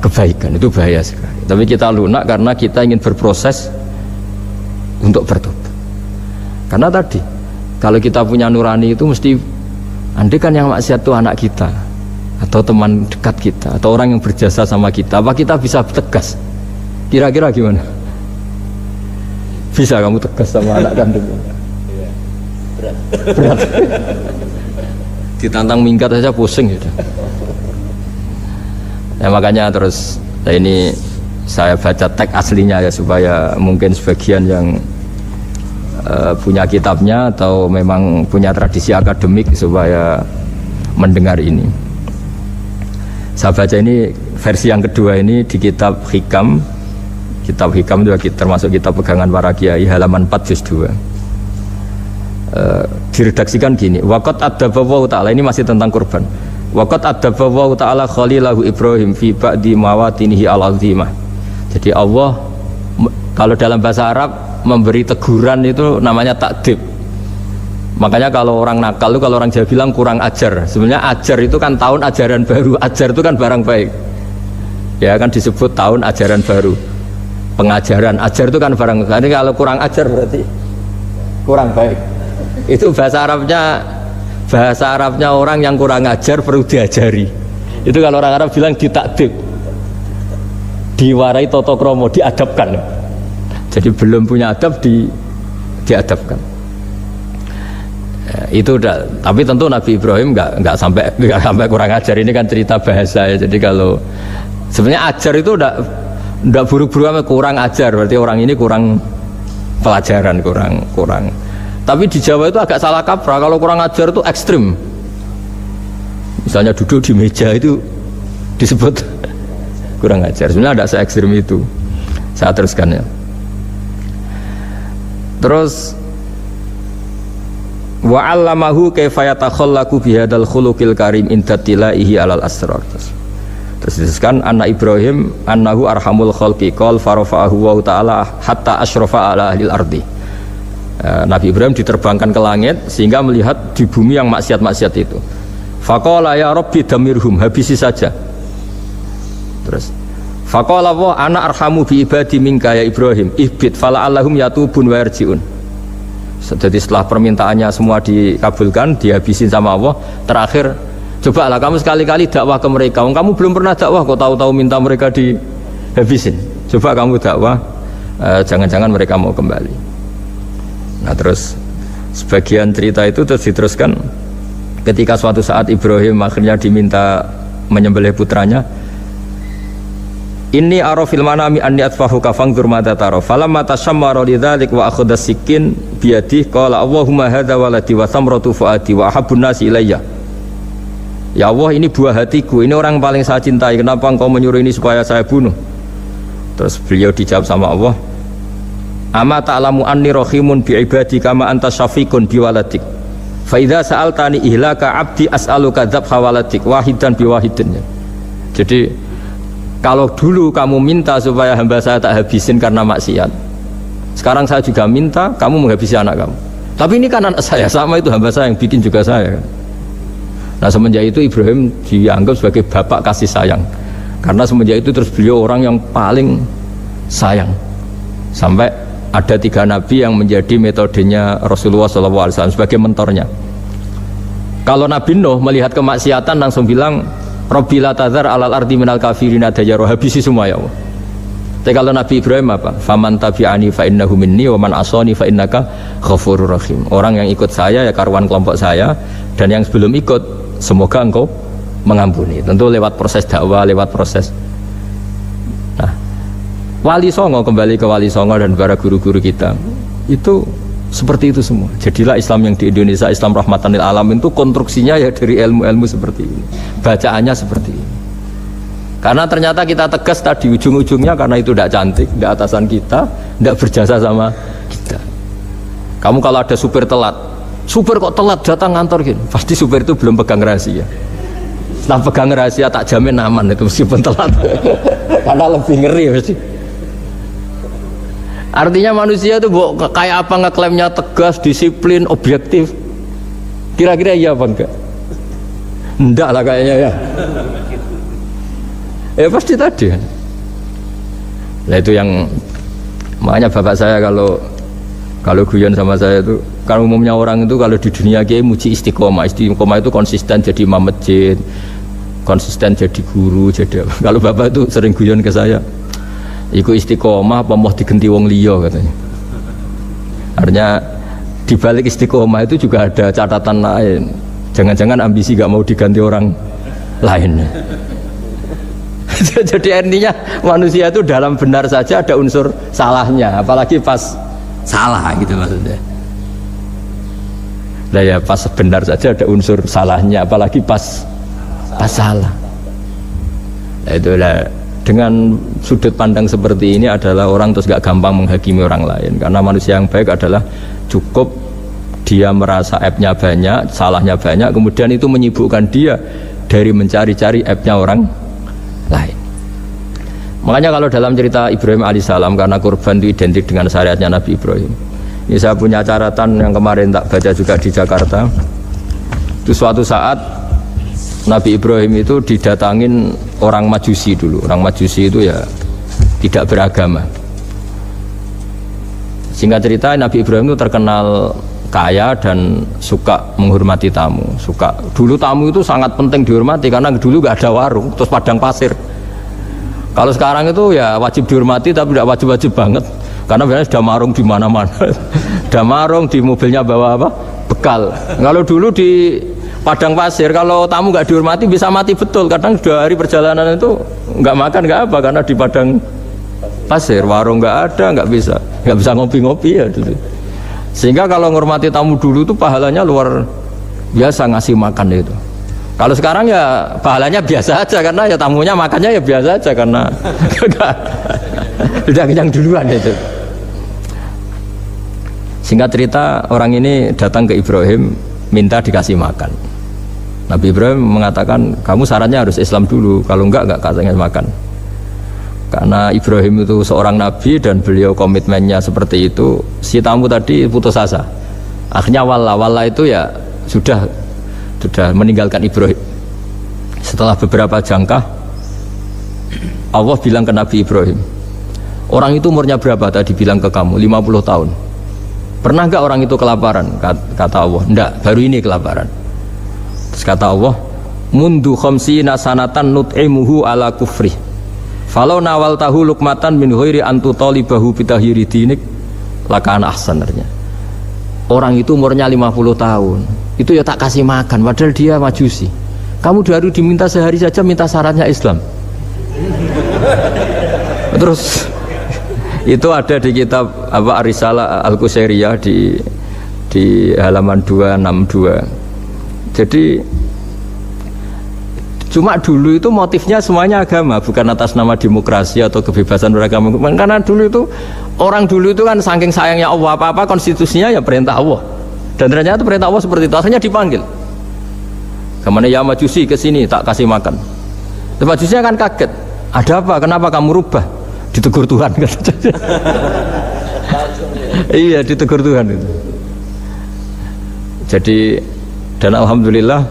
kebaikan, itu bahaya sekali. Tapi kita lunak karena kita ingin berproses untuk bertobat. Karena tadi, kalau kita punya nurani itu mesti, andai kan yang maksiat itu anak kita, atau teman dekat kita, atau orang yang berjasa sama kita, apa kita bisa tegas? Kira-kira gimana? Bisa kamu tegas sama anak kandung? Berat. Ditantang minggat saja pusing gitu. Ya makanya terus ini saya baca teks aslinya ya, supaya mungkin sebagian yang punya kitabnya atau memang punya tradisi akademik supaya mendengar ini. Saya baca ini versi yang kedua ini di kitab Hikam. Kitab Hikam itu termasuk kitab pegangan para kiai, halaman 4 juz 2. Diredaksikan gini, waqad adzaballahu ta'ala, ini masih tentang kurban. Waqad adzaballahu ta'ala khalilahu Ibrahim fi ba'di mawatinihi al-azimah. Jadi Allah kalau dalam bahasa Arab memberi teguran itu namanya takdib. Makanya kalau orang nakal itu, kalau orang Jawa bilang kurang ajar. Sebenarnya ajar itu kan tahun ajaran baru. Ajar itu kan barang baik. Ya kan disebut tahun ajaran baru. Pengajaran, ajar itu kan barang baik. Jadi kalau kurang ajar berarti kurang baik. Itu bahasa Arabnya orang yang kurang ajar perlu diajari. Itu kalau orang Arab bilang ditakdib, diwarai toto kromo, diadabkan. Jadi belum punya adab diadabkan. Ya, itu udah. Tapi tentu Nabi Ibrahim nggak sampai kurang ajar. Ini kan cerita bahasa ya. Jadi kalau sebenarnya ajar itu udah buruk-buruk, kurang ajar berarti orang ini kurang pelajaran, kurang. Tapi di Jawa itu agak salah kaprah. Kalau kurang ajar itu ekstrim. Misalnya duduk di meja itu disebut kurang ajar. Sebenarnya ada se-ekstrim itu. Saya teruskan ya. Terus wa 'allamahu kaifa yatakhallaku bihadzal khuluqil karim inda tilaihi alal asrar. Terus disebutkan anak Ibrahim annahu arhamul khalqi qal farafa'ahu wa ta'ala hatta asyrafa ala ahlil ardi. Nabi Ibrahim diterbangkan ke langit sehingga melihat di bumi yang maksiat-maksiat itu. Faqala ya rabbi damirhum, habisi saja. Terus faqala wa ana arhamu bi ibadi minka ya Ibrahim ihbit fala'allahum yatubun wa yarji'un. Jadi setelah permintaannya semua dikabulkan, dihabisin sama Allah, terakhir cobalah kamu sekali-kali dakwah ke mereka. Kamu belum pernah dakwah kok tahu-tahu minta mereka dihabisin. Coba kamu dakwah jangan-jangan mereka mau kembali. Nah terus sebagian cerita itu terus diteruskan ketika suatu saat Ibrahim akhirnya diminta menyembelih putranya. Inni ara fil manami anni atfahuka fangdur madza tara falamma tashammara lidzalik wa akhadha sikin biyadihi qala Allahumma hadza waladi wa samratu fuadi wa ahabbun nasi ilayya. Ya Allah, ini buah hatiku, ini orang paling saya cintai, kenapa engkau menyuruh ini supaya saya bunuh? Terus beliau dijawab sama Allah, ama ta'lamu anni rahimun bi ibadi kama anta syafiqun bi waladik fa idza sa'altani ihlaka abdi as'aluka dzabha waladik wahidan bi wahidin. Jadi kalau dulu kamu minta supaya hamba saya tak habisin karena maksiat, sekarang saya juga minta kamu menghabisi anak kamu. Tapi ini kan anak saya, sama itu hamba saya yang bikin juga saya. Nah semenjak itu Ibrahim dianggap sebagai bapak kasih sayang, karena semenjak itu terus beliau orang yang paling sayang. Sampai ada 3 nabi yang menjadi metodenya Rasulullah SAW sebagai mentornya. Kalau Nabi Nuh melihat kemaksiatan langsung bilang Rabbi la tadzar alal ardi minal kafirina dayyaru, habisi semua ya Allah. Tapi kalau Nabi Ibrahim apa? Faman tabi'ani fa innahu minni wa man asani fa innaka ghafurur rahim. Orang yang ikut saya ya karuan kelompok saya, dan yang sebelum ikut semoga engkau mengampuni. Tentu lewat proses dakwah, lewat proses. Nah, Wali Songo, kembali ke Wali Songo dan para guru-guru kita itu seperti itu semua. Jadilah Islam yang di Indonesia, Islam rahmatan lil alamin, itu konstruksinya ya dari ilmu-ilmu seperti ini, bacaannya seperti ini. Karena ternyata kita tegas tadi ujung-ujungnya karena itu tidak cantik, tidak atasan kita, tidak berjasa sama kita. Kamu kalau ada supir telat, supir kok telat datang kantor gini, pasti supir itu belum pegang rahasia. Setelah pegang rahasia tak jamin aman itu meskipun telat. Karena lebih ngeri pasti. Artinya manusia itu kayak apa ngeklaimnya tegas, disiplin, objektif. Kira-kira iya apa enggak? Enggak lah kayaknya ya. Ya pasti tadi. Nah itu yang makanya bapak saya kalau guyon sama saya itu, kalau umumnya orang itu kalau di dunia kiai muji istiqomah. Istiqomah itu konsisten jadi imam masjid, konsisten jadi guru, jadi apa. Kalau bapak itu sering guyon ke saya, iku istiqomah apa mau digenti wong liya katanya. Artinya di balik istiqomah itu juga ada catatan lain. Jangan-jangan ambisi gak mau diganti orang lain. Jadi artinya manusia itu dalam benar saja ada unsur salahnya, apalagi pas salah gitu maksudnya. Nah ya pas benar saja ada unsur salahnya, apalagi pas salah. Nah itulah, dengan sudut pandang seperti ini adalah orang terus gak gampang menghakimi orang lain, karena manusia yang baik adalah cukup dia merasa aibnya banyak, salahnya banyak, kemudian itu menyibukkan dia dari mencari-cari aibnya orang lain. Makanya kalau dalam cerita Ibrahim alaihissalam, karena kurban itu identik dengan syariatnya Nabi Ibrahim, ini saya punya catatan yang kemarin tak baca juga di Jakarta. Itu suatu saat Nabi Ibrahim itu didatangin orang Majusi dulu. Orang Majusi itu ya tidak beragama. Singkat cerita, Nabi Ibrahim itu terkenal kaya dan suka menghormati tamu. Dulu tamu itu sangat penting dihormati, karena dulu gak ada warung, terus padang pasir. Kalau sekarang itu ya wajib dihormati, tapi tidak wajib-wajib banget, karena biasanya sudah marung di mana-mana. Sudah marung, di mobilnya bawa apa? Bekal. Kalau dulu di padang pasir, kalau tamu gak dihormati bisa mati betul. Kadang sudah hari perjalanan itu nggak makan nggak apa, karena di padang pasir warung nggak ada, nggak bisa ngopi-ngopi ya dulu. Sehingga kalau menghormati tamu dulu itu pahalanya luar biasa ngasih makan itu. Kalau sekarang ya pahalanya biasa aja, karena ya tamunya makannya ya biasa aja, karena sudah kenyang duluan itu. Singkat cerita, orang ini datang ke Ibrahim minta dikasih makan. Nabi Ibrahim mengatakan, kamu syaratnya harus Islam dulu, kalau enggak kasih makan. Karena Ibrahim itu seorang nabi dan beliau komitmennya seperti itu, si tamu tadi putus asa. Akhirnya wala itu ya sudah meninggalkan Ibrahim. Setelah beberapa jangka, Allah bilang ke Nabi Ibrahim, orang itu umurnya berapa tadi bilang ke kamu? 50 tahun. Pernah enggak orang itu kelaparan? Kata Allah, enggak, baru ini kelaparan. Terus kata Allah, mundu khamsina sanatan nut'imuhu ala kufri Falau nawal tahu lukmatan min ghairi antu talibahu bitahiri dinik lakana ahsan artinya. Orang itu umurnya 50 tahun, itu ya tak kasih makan padahal dia majusi. Kamu baru diminta sehari saja minta syaratnya Islam. Terus itu ada di kitab apa Risalah Al-Qusairiyah di halaman 262. Jadi cuma dulu itu motifnya semuanya agama, bukan atas nama demokrasi atau kebebasan beragama. Karena dulu itu orang dulu itu kan saking sayangnya Allah, apa-apa konstitusinya ya perintah Allah. Dan ternyata perintah Allah seperti itu, akhirnya dipanggil. Kemana ya majusi ke sini tak kasih makan. Majusinya kan kaget. Ada apa? Kenapa kamu rubah? Ditegur Tuhan kan. Iya, ditegur Tuhan itu. Jadi dan alhamdulillah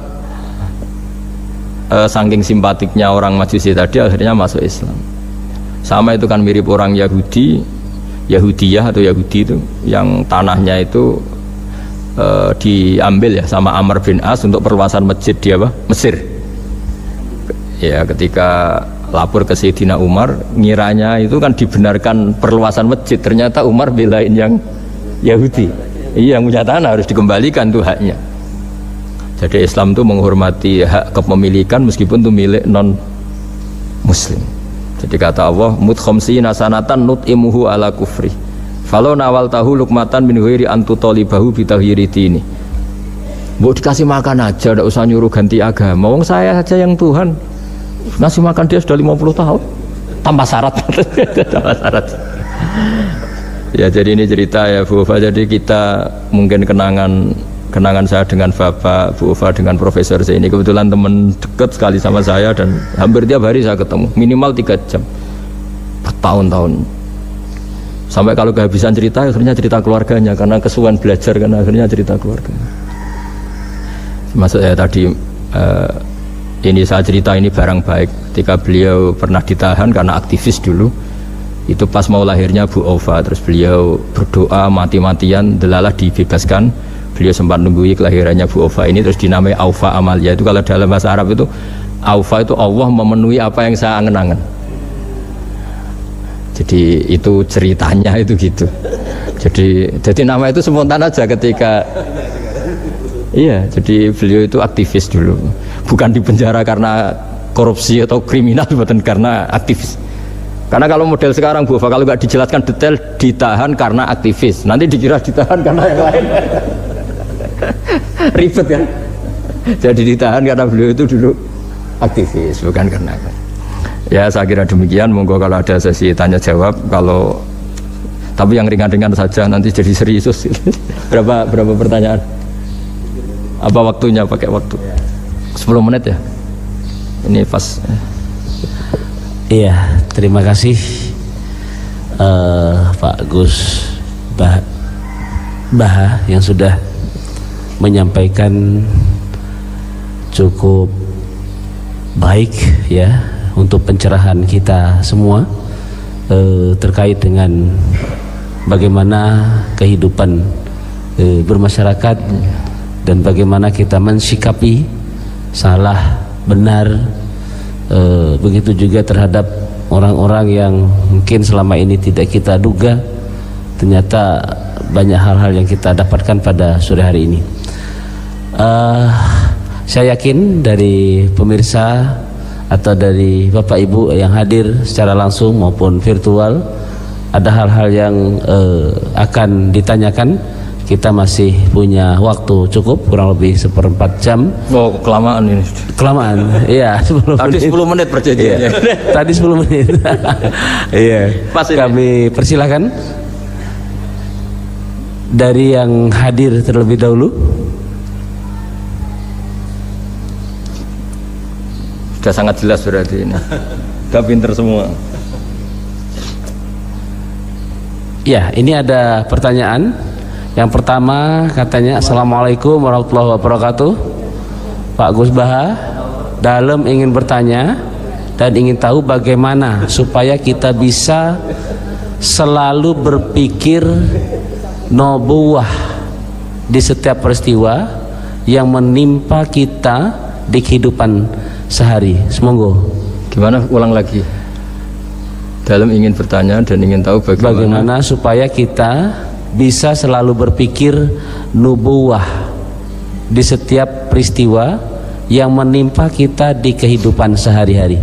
saking simpatiknya orang Majusi tadi akhirnya masuk Islam. Sama itu kan mirip orang Yahudiyah atau Yahudi itu yang tanahnya itu diambil ya sama Amr bin As untuk perluasan masjid di Mesir. Ya ketika lapor ke Sayyidina Umar, ngiranya itu kan dibenarkan perluasan masjid, ternyata Umar belain yang Yahudi. Iya, yang punya tanah harus dikembalikan tuh haknya. Jadi Islam itu menghormati hak kepemilikan meskipun itu milik non muslim. Jadi kata Allah, mut khamsina sanatan nut'imuhu ala kufri. Falau nawal tahu lukmatan min ghairi antu talibahu bitahiri dini. Mbok dikasih makan aja, enggak usah nyuruh ganti agama. Wong saya saja yang Tuhan ngasih makan dia sudah 50 tahun tanpa syarat. Tanpa syarat. Ya jadi ini cerita ya Bu Ufa. Jadi kita mungkin kenangan saya dengan Bapak, Bu Ufa dengan Profesor saya ini kebetulan teman dekat sekali sama saya dan hampir tiap hari saya ketemu minimal 3 jam bertahun-tahun. Sampai kalau kehabisan cerita akhirnya cerita keluarganya karena kesuwan belajar kan akhirnya cerita keluarga. Maksud saya tadi ini saya cerita ini barang baik ketika beliau pernah ditahan karena aktivis dulu. Itu pas mau lahirnya Bu Ova, terus beliau berdoa mati-matian delalah dibebaskan. Beliau sempat nunggui kelahirannya Bu Ova ini terus dinamai Aufa Amalia. Itu kalau dalam bahasa Arab itu Aufa itu Allah memenuhi apa yang saya angen-angen. Jadi itu ceritanya itu gitu. Jadi nama itu spontan aja ketika iya, jadi beliau itu aktivis dulu. Bukan di penjara karena korupsi atau kriminal, bukan karena aktivis. Karena kalau model sekarang Bu Ova kalau nggak dijelaskan detail ditahan karena aktivis, nanti dikira ditahan karena yang lain. Ribet kan? Jadi ditahan karena beliau itu dulu aktivis, bukan karena. Ya saya kira demikian. Monggo kalau ada sesi tanya jawab, kalau tapi yang ringan-ringan saja nanti jadi serius. berapa pertanyaan? Apa waktunya? Pakai waktu 10 menit ya. Ini pas. Iya, terima kasih Pak Gus Baha yang sudah menyampaikan cukup baik ya untuk pencerahan kita semua terkait dengan bagaimana kehidupan bermasyarakat dan bagaimana kita mensikapi salah benar. Begitu juga terhadap orang-orang yang mungkin selama ini tidak kita duga, ternyata banyak hal-hal yang kita dapatkan pada sore hari ini. Saya yakin dari pemirsa atau dari Bapak Ibu yang hadir secara langsung maupun virtual ada hal-hal yang akan ditanyakan. Kita masih punya waktu cukup kurang lebih 1/4 jam. Oh, kelamaan ini. Kelamaan, iya. Tadi 10 menit perjanjiannya. Iya. Tadi 10 menit. Iya. Kami persilakan dari yang hadir terlebih dahulu. Sudah sangat jelas berarti ini. Sudah pinter semua. Ya, ini ada pertanyaan. Yang pertama katanya, Assalamualaikum warahmatullahi wabarakatuh. Pak Gus Baha, dalam ingin bertanya dan ingin tahu bagaimana supaya kita bisa selalu berpikir nubuwah di setiap peristiwa yang menimpa kita di kehidupan sehari. Semoga. Gimana? Ulang lagi. dalam ingin bertanya dan ingin tahu bagaimana supaya kita bisa selalu berpikir nubuwah di setiap peristiwa yang menimpa kita di kehidupan sehari-hari.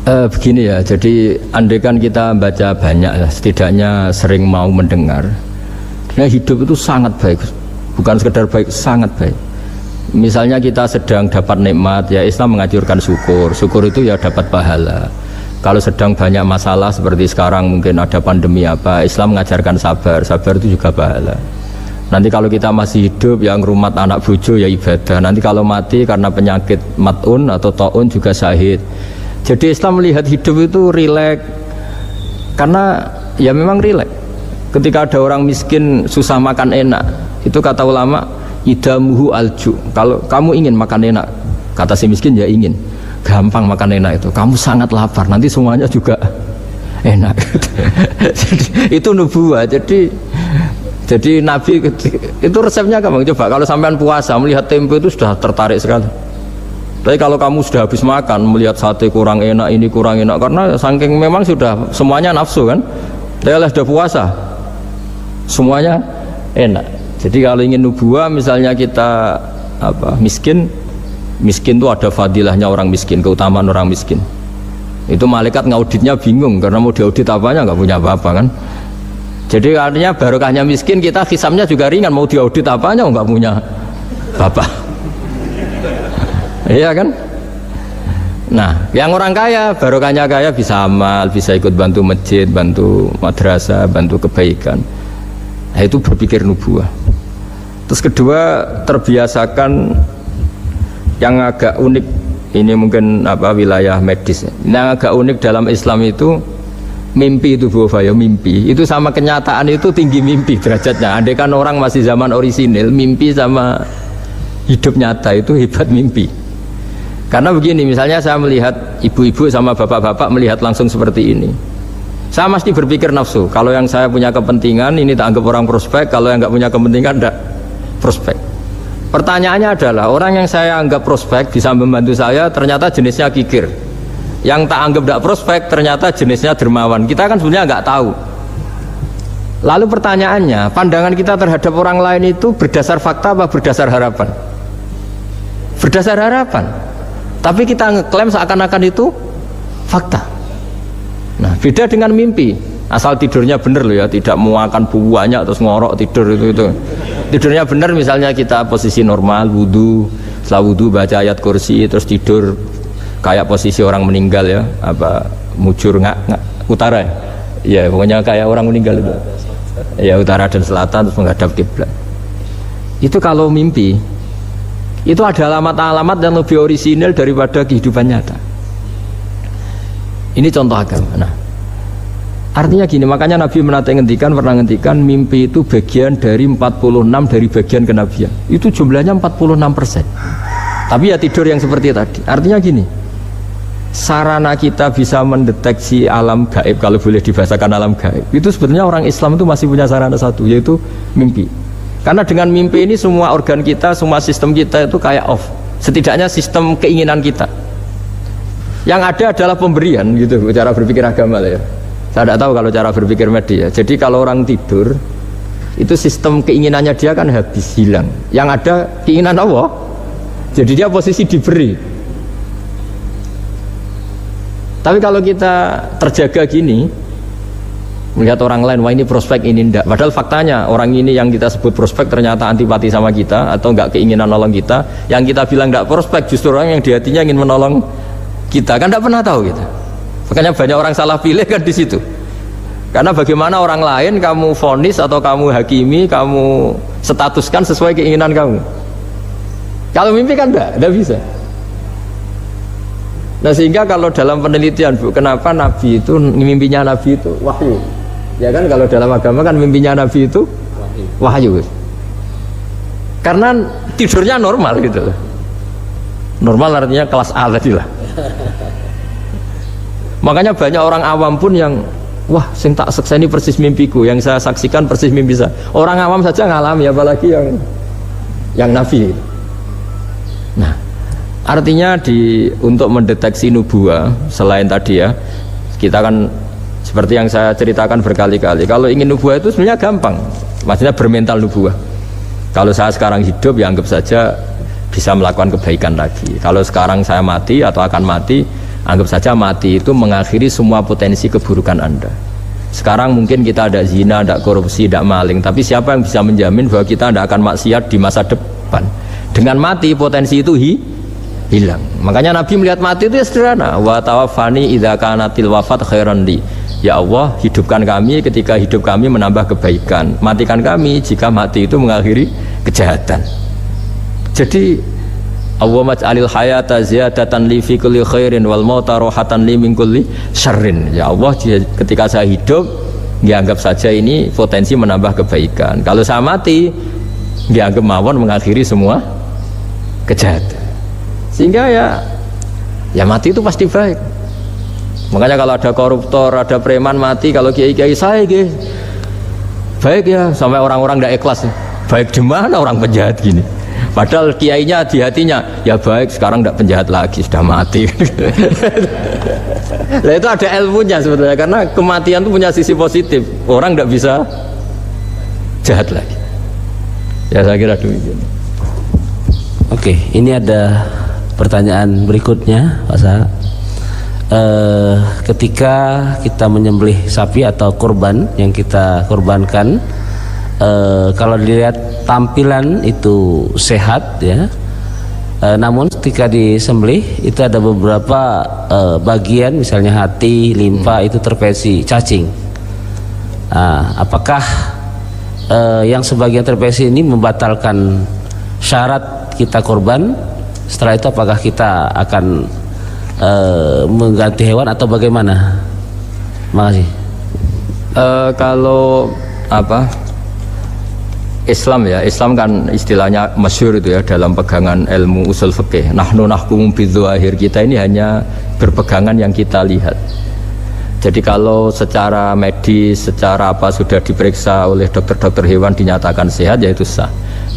Begini ya, jadi andaikan kita baca banyak, setidaknya sering mau mendengar, nah hidup itu sangat baik, bukan sekedar baik, sangat baik. Misalnya kita sedang dapat nikmat, ya Islam menganjurkan syukur, syukur itu ya dapat pahala. Kalau sedang banyak masalah seperti sekarang mungkin ada pandemi apa, Islam mengajarkan sabar, sabar itu juga pahala. Nanti kalau kita masih hidup yang rumat anak bojo ya ibadah, nanti kalau mati karena penyakit mat'un atau ta'un juga syahid. Jadi Islam melihat hidup itu rileks, karena ya memang rileks. Ketika ada orang miskin susah makan enak, itu kata ulama idamuhu alju. Kalau kamu ingin makan enak, kata si miskin ya ingin, gampang makan enak itu. Kamu sangat lapar, nanti semuanya juga enak. Jadi, itu nubuah. Jadi Nabi itu resepnya gampang. Coba kalau sampean puasa melihat tempe itu sudah tertarik sekali. Tapi kalau kamu sudah habis makan melihat sate kurang enak, ini kurang enak, karena saking memang sudah semuanya nafsu kan. Tapi kalau sudah puasa semuanya enak. Jadi kalau ingin nubuah, misalnya kita miskin itu ada fadilahnya orang miskin, keutamaan orang miskin. Itu malaikat ngauditnya bingung karena mau diaudit apanya, nggak punya apa-apa kan. Jadi artinya barokahnya miskin, kita hisabnya juga ringan, mau diaudit apanya nggak punya bapak. Iya kan? Nah, yang orang kaya, barokahnya kaya bisa amal, bisa ikut bantu masjid, bantu madrasah, bantu kebaikan. Nah, itu berpikir nubuah. Terus kedua, terbiasakan yang agak unik, ini mungkin wilayah medis. Yang agak unik dalam Islam itu mimpi itu mimpi. Itu sama kenyataan itu tinggi mimpi derajatnya. Andai kan orang masih zaman orisinil, mimpi sama hidup nyata itu hebat mimpi. Karena begini, misalnya saya melihat ibu-ibu sama bapak-bapak melihat langsung seperti ini, saya mesti berpikir nafsu. Kalau yang saya punya kepentingan ini tak anggap orang prospek, kalau yang nggak punya kepentingan tidak prospek. Pertanyaannya adalah orang yang saya anggap prospek bisa membantu saya, ternyata jenisnya kikir. Yang tak anggap tidak prospek ternyata jenisnya dermawan. Kita kan sebenarnya nggak tahu. Lalu pertanyaannya, pandangan kita terhadap orang lain itu berdasar fakta apa berdasar harapan? Berdasar harapan. Tapi kita ngeklaim seakan-akan itu fakta. Nah, beda dengan mimpi. Asal tidurnya benar loh ya, tidak muakan banyak terus ngorok tidur itu. Tidurnya benar, misalnya kita posisi normal, wudu, setelah wudu baca ayat kursi terus tidur kayak posisi orang meninggal ya, mujur nggak utara ya, pokoknya kayak orang meninggal itu. Ya utara dan selatan terus menghadap kiblat. Itu kalau mimpi. Itu ada alamat-alamat yang lebih orisinal daripada kehidupan nyata. Ini contoh agama. Nah, artinya gini, makanya Nabi pernah ngendikan mimpi itu bagian dari 46 dari bagian kenabian. Itu jumlahnya 46%. Tapi ya tidur yang seperti tadi. Artinya gini, sarana kita bisa mendeteksi alam gaib, kalau boleh dibahasakan alam gaib, itu sebenarnya orang Islam itu masih punya sarana satu, yaitu mimpi. Karena dengan mimpi ini semua organ kita, semua sistem kita itu kayak off. Setidaknya sistem keinginan kita. Yang ada adalah pemberian gitu, cara berpikir agama lah ya. Saya tidak tahu kalau cara berpikir media. Jadi kalau orang tidur, itu sistem keinginannya dia kan habis, hilang. Yang ada keinginan Allah. Jadi dia posisi diberi. Tapi kalau kita terjaga gini, melihat orang lain, wah ini prospek, ini enggak, padahal faktanya orang ini yang kita sebut prospek ternyata antipati sama kita atau enggak keinginan nolong kita. Yang kita bilang enggak prospek justru orang yang di hatinya ingin menolong kita, kan enggak pernah tahu kita. Makanya banyak orang salah pilih kan di situ. Karena bagaimana orang lain kamu vonis atau kamu hakimi, kamu statuskan sesuai keinginan kamu. Kalau mimpi kan enggak bisa. Nah sehingga kalau dalam penelitian Bu, kenapa Nabi itu, mimpinya Nabi itu wahyu. Ya kan, kalau dalam agama kan mimpinya Nabi itu wahyu. Karena tidurnya normal gitu. Normal artinya kelas A tadi lah. Makanya banyak orang awam pun yang wah sing tak sekseni persis mimpiku, yang saya saksikan persis mimpi saya. Orang awam saja ngalami, apalagi yang Nabi. Nah, artinya untuk mendeteksi nubuah selain tadi ya, Kita kan seperti yang saya ceritakan berkali-kali, kalau ingin nubuah itu sebenarnya gampang, maksudnya bermental nubuah. Kalau saya sekarang hidup, ya anggap saja bisa melakukan kebaikan lagi. Kalau sekarang saya mati atau akan mati, anggap saja mati itu mengakhiri semua potensi keburukan Anda. Sekarang mungkin kita ada zina, ada korupsi, ada maling, tapi siapa yang bisa menjamin bahwa kita tidak akan maksiat di masa depan? Dengan mati potensi itu hilang. Makanya Nabi melihat mati itu ya sederhana. Wa tawaffani idza kanatil wafat khairan li. Ya Allah, hidupkan kami ketika hidup kami menambah kebaikan. Matikan kami jika mati itu mengakhiri kejahatan. Jadi Allahumma ij'alil hayata ziyadatan li fi kulli khairin wal mauta rohatan li min kulli syarrin. Ya Allah, ketika saya hidup, dianggap saja ini potensi menambah kebaikan. Kalau saya mati, dianggap mawon mengakhiri semua kejahatan. Sehingga ya mati itu pasti baik. Makanya kalau ada koruptor, ada preman mati, kalau kiai-kiai saya baik ya, sampai orang-orang tidak ikhlas. Baik di mana orang penjahat gini? Padahal kiainya di hatinya ya baik, sekarang tidak penjahat lagi, sudah mati. Nah itu ada ilmunya sebetulnya, karena kematian itu punya sisi positif. Orang tidak bisa jahat lagi. Ya saya kira demikian. Oke, ini ada pertanyaan berikutnya, Pak Sa. Ketika kita menyembelih sapi atau kurban yang kita kurbankan, kalau dilihat tampilan itu sehat ya, namun ketika disembelih itu ada beberapa bagian, misalnya hati, limpa itu terpesi cacing. Apakah yang sebagian terpesi ini membatalkan syarat kita kurban? Setelah itu apakah kita akan mengganti hewan atau bagaimana? Makasih. Kalau Islam ya, Islam kan istilahnya masyhur itu ya dalam pegangan ilmu usul fikih. Nahnu nahkumu bidzahir, kita ini hanya berpegangan yang kita lihat. Jadi kalau secara medis, secara apa sudah diperiksa oleh dokter-dokter hewan dinyatakan sehat, ya itu sah.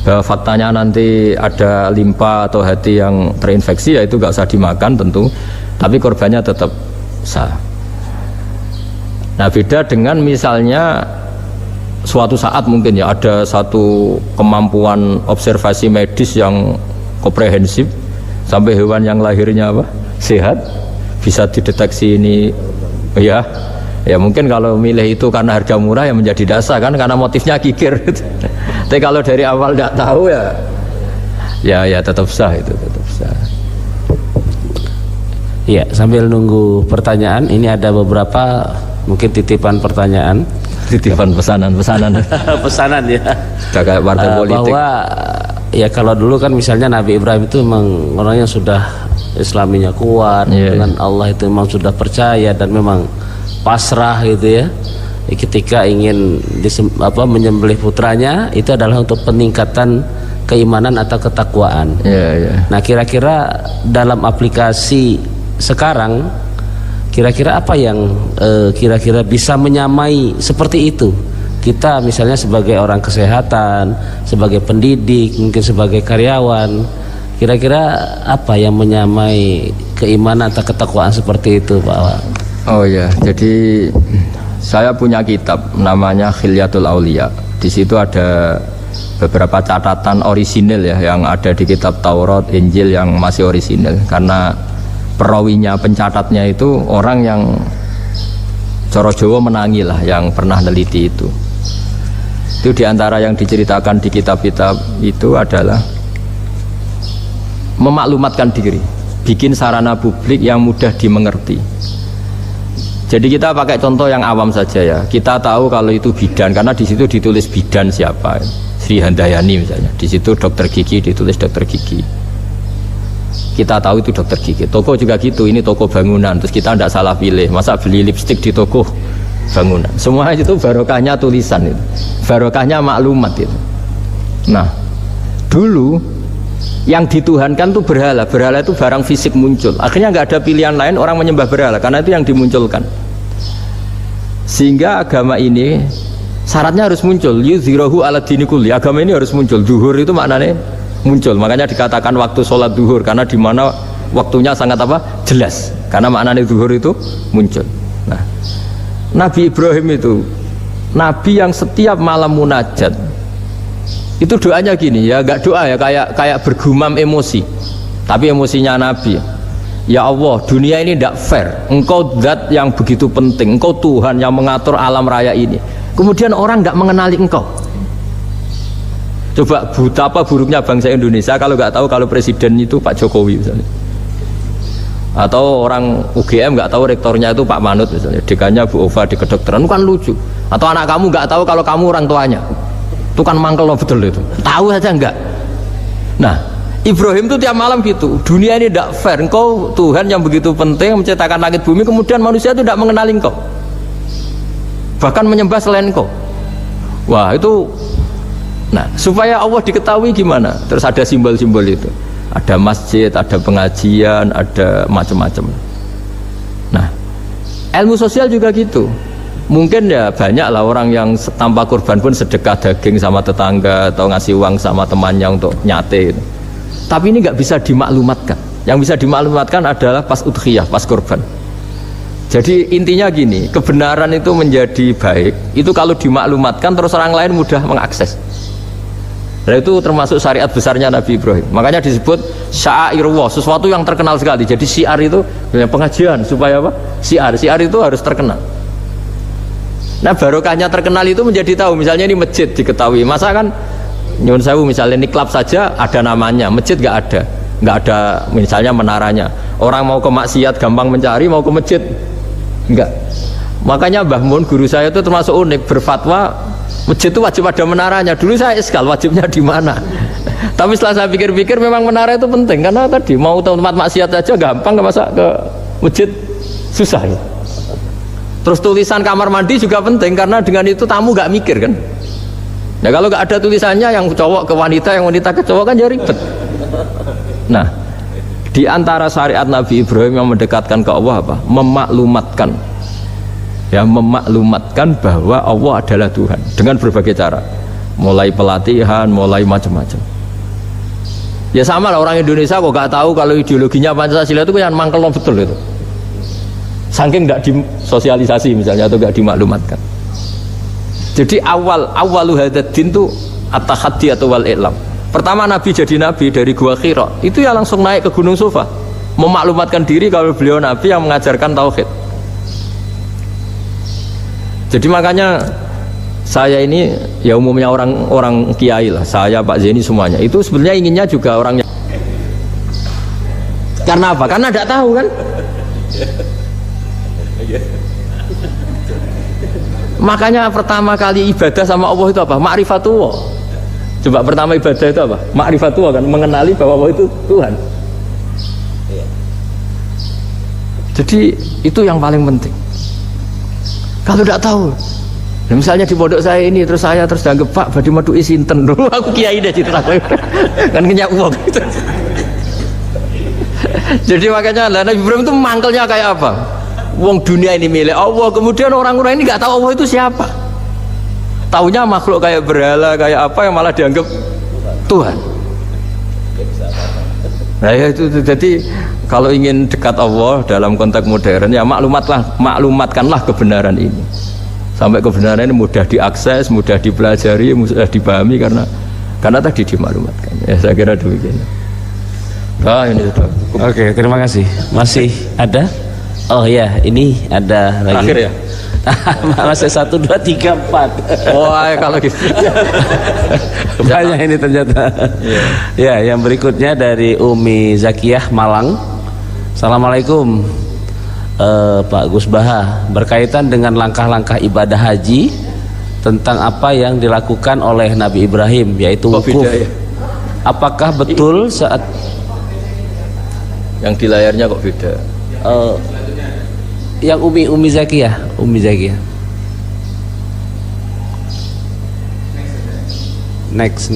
Bahwa faktanya nanti ada limpa atau hati yang terinfeksi, ya itu nggak usah dimakan tentu, tapi korbannya tetap sah. Nah beda dengan misalnya suatu saat mungkin ya ada satu kemampuan observasi medis yang komprehensif sampai hewan yang lahirnya sehat, bisa dideteksi ini ya mungkin kalau milih itu karena harga murah ya menjadi dasar kan, karena motifnya kikir. Tapi kalau dari awal tidak tahu ya tetap sah, itu tetap sah. Iya, sambil nunggu pertanyaan, ini ada beberapa mungkin titipan pertanyaan. Titipan pesanan pesanan ya. Kayak partai politik. Bahwa ya kalau dulu kan misalnya Nabi Ibrahim itu memang orang yang sudah Islaminya kuat, dengan Allah itu memang sudah percaya dan memang pasrah gitu ya. Ketika ingin menyembelih putranya itu adalah untuk peningkatan keimanan atau ketakwaan. Nah kira-kira dalam aplikasi sekarang, kira-kira apa yang kira-kira bisa menyamai seperti itu? Kita misalnya sebagai orang kesehatan, sebagai pendidik, mungkin sebagai karyawan, kira-kira apa yang menyamai keimanan atau ketakwaan seperti itu, Pak? Oh ya, jadi saya punya kitab namanya Khilyatul Aulia. Di situ ada beberapa catatan orisinil ya yang ada di kitab Taurat, Injil yang masih orisinil, karena perawinya, pencatatnya itu orang yang Coro Jawa menangi lah, yang pernah neliti itu. Itu diantara yang diceritakan di kitab-kitab itu adalah memaklumatkan diri, bikin sarana publik yang mudah dimengerti. Jadi kita pakai contoh yang awam saja ya. Kita tahu kalau itu bidan karena di situ ditulis bidan siapa, Sri Handayani misalnya. Di situ dokter gigi ditulis dokter gigi. Kita tahu itu dokter gigi. Toko juga gitu, ini toko bangunan. Terus kita tidak salah pilih. Masa beli lipstik di toko bangunan? Semua itu barokahnya tulisan itu. Barokahnya maklumat itu. Nah, dulu yang dituhankan itu berhala. Berhala itu barang fisik muncul. Akhirnya nggak ada pilihan lain, orang menyembah berhala karena itu yang dimunculkan. Sehingga agama ini syaratnya harus muncul. Yuzhirahu ala dini kulli. Agama ini harus muncul. Zuhur itu maknanya muncul. Makanya dikatakan waktu sholat zuhur, karena di mana waktunya sangat jelas. Karena maknanya zuhur itu muncul. Nah, Nabi Ibrahim itu Nabi yang setiap malam munajat itu doanya gini ya, enggak doa ya, kayak bergumam emosi, tapi emosinya Nabi. Ya Allah, dunia ini tidak fair. Engkau zat yang begitu penting, Engkau Tuhan yang mengatur alam raya ini. Kemudian orang tidak mengenali Engkau. Coba betapa buruknya bangsa Indonesia kalau nggak tahu kalau presiden itu Pak Jokowi misalnya, atau orang UGM nggak tahu rektornya itu Pak Manut misalnya, dekannya Bu Ova di kedokteran, itu kan lucu. Atau anak kamu nggak tahu kalau kamu orang tuanya, itu kan mangkel loh, betul itu. Tahu saja enggak. Nah, Ibrahim itu tiap malam gitu, dunia ini tidak fair, Engkau Tuhan yang begitu penting menciptakan langit bumi, kemudian manusia itu tidak mengenali Engkau, bahkan menyembah selain Engkau. Wah itu, nah supaya Allah diketahui gimana? Terus ada simbol-simbol itu, ada masjid, ada pengajian, ada macam-macam. Nah ilmu sosial juga gitu. Mungkin ya banyak lah orang yang tanpa kurban pun sedekah daging sama tetangga atau ngasih uang sama temannya untuk nyate gitu. Tapi ini nggak bisa dimaklumatkan. Yang bisa dimaklumatkan adalah pas udhiyah, pas kurban. Jadi intinya gini, kebenaran itu menjadi baik itu kalau dimaklumatkan, terus orang lain mudah mengakses. Nah itu termasuk syariat besarnya Nabi Ibrahim. Makanya disebut sya'irullah, sesuatu yang terkenal sekali. Jadi syiar itu pengajian supaya apa? Syiar itu harus terkenal. Nah barokahnya terkenal itu menjadi tahu. Misalnya ini masjid diketahui. Masa kan nyun sewu misalnya ini klub saja ada namanya, masjid nggak ada misalnya menaranya. Orang mau ke maksiat gampang mencari, mau ke masjid enggak. Makanya Mbah Mun guru saya itu termasuk unik, berfatwa masjid itu wajib ada menaranya. Dulu saya iskal wajibnya di mana. Tapi setelah saya pikir-pikir memang menara itu penting, karena tadi mau tempat maksiat aja gampang, nggak masa ke masjid susah ya. Terus tulisan kamar mandi juga penting, karena dengan itu tamu nggak mikir kan. Nah kalau nggak ada tulisannya, yang cowok ke wanita, yang wanita ke cowok kan jadi ribet. Nah di antara syariat Nabi Ibrahim yang mendekatkan ke Allah apa? Memaklumatkan, ya memaklumatkan bahwa Allah adalah Tuhan dengan berbagai cara, mulai pelatihan, mulai macam-macam. Ya sama lah orang Indonesia kok nggak tahu kalau ideologinya Pancasila itu yang mangkel betul itu. Saking nggak disosialisasi misalnya atau nggak dimaklumatkan. Jadi awalu hadzal-din itu at-tahaddi atau wal i'lam. Pertama Nabi jadi Nabi dari Gua Hira itu ya langsung naik ke Gunung Sofa, memaklumatkan diri kalau beliau Nabi yang mengajarkan tauhid. Jadi makanya saya ini ya umumnya orang kiai lah, saya Pak Zeni semuanya itu sebenarnya inginnya juga orangnya. Karena apa? Karena tidak tahu kan. Makanya pertama kali ibadah sama Allah itu apa? Ma'rifatullah. Coba pertama ibadah itu apa? Ma'rifatullah kan, mengenali bahwa Allah itu Tuhan. Jadi itu yang paling penting. Kalau tidak tahu, nah, misalnya di pondok saya ini terus saya dianggap Pak badhe metu sinten dulu, aku kiai deh citra kan kenyak uang gitu. Jadi makanya Nabi Ibrahim itu mangkelnya kayak apa? Wong dunia ini milik Allah, kemudian orang-orang ini nggak tahu Allah itu siapa. Taunya makhluk kayak berhala, kayak apa yang malah dianggap Tuhan. Nah ya itu jadi kalau ingin dekat Allah dalam konteks modern ya maklumatkanlah kebenaran ini. Sampai kebenaran ini mudah diakses, mudah dipelajari, mudah dipahami karena tadi dimaklumatkan. Ya saya kira demikian. Ah ini sudah cukup. Oke, terima kasih. Masih ada? Oh ya, ini ada lagi. Akhir ya? Masih 1, 2, 3, 4. Oh kalau gitu. Banyak ini ternyata. Ya, yang berikutnya dari Umi Zakiyah Malang. Assalamualaikum Pak Gus Baha, berkaitan dengan langkah-langkah ibadah haji, tentang apa yang dilakukan oleh Nabi Ibrahim, yaitu wukuf. Ya? Apakah betul saat yang di layarnya kok beda? Yang Umi Zakiyah. Next.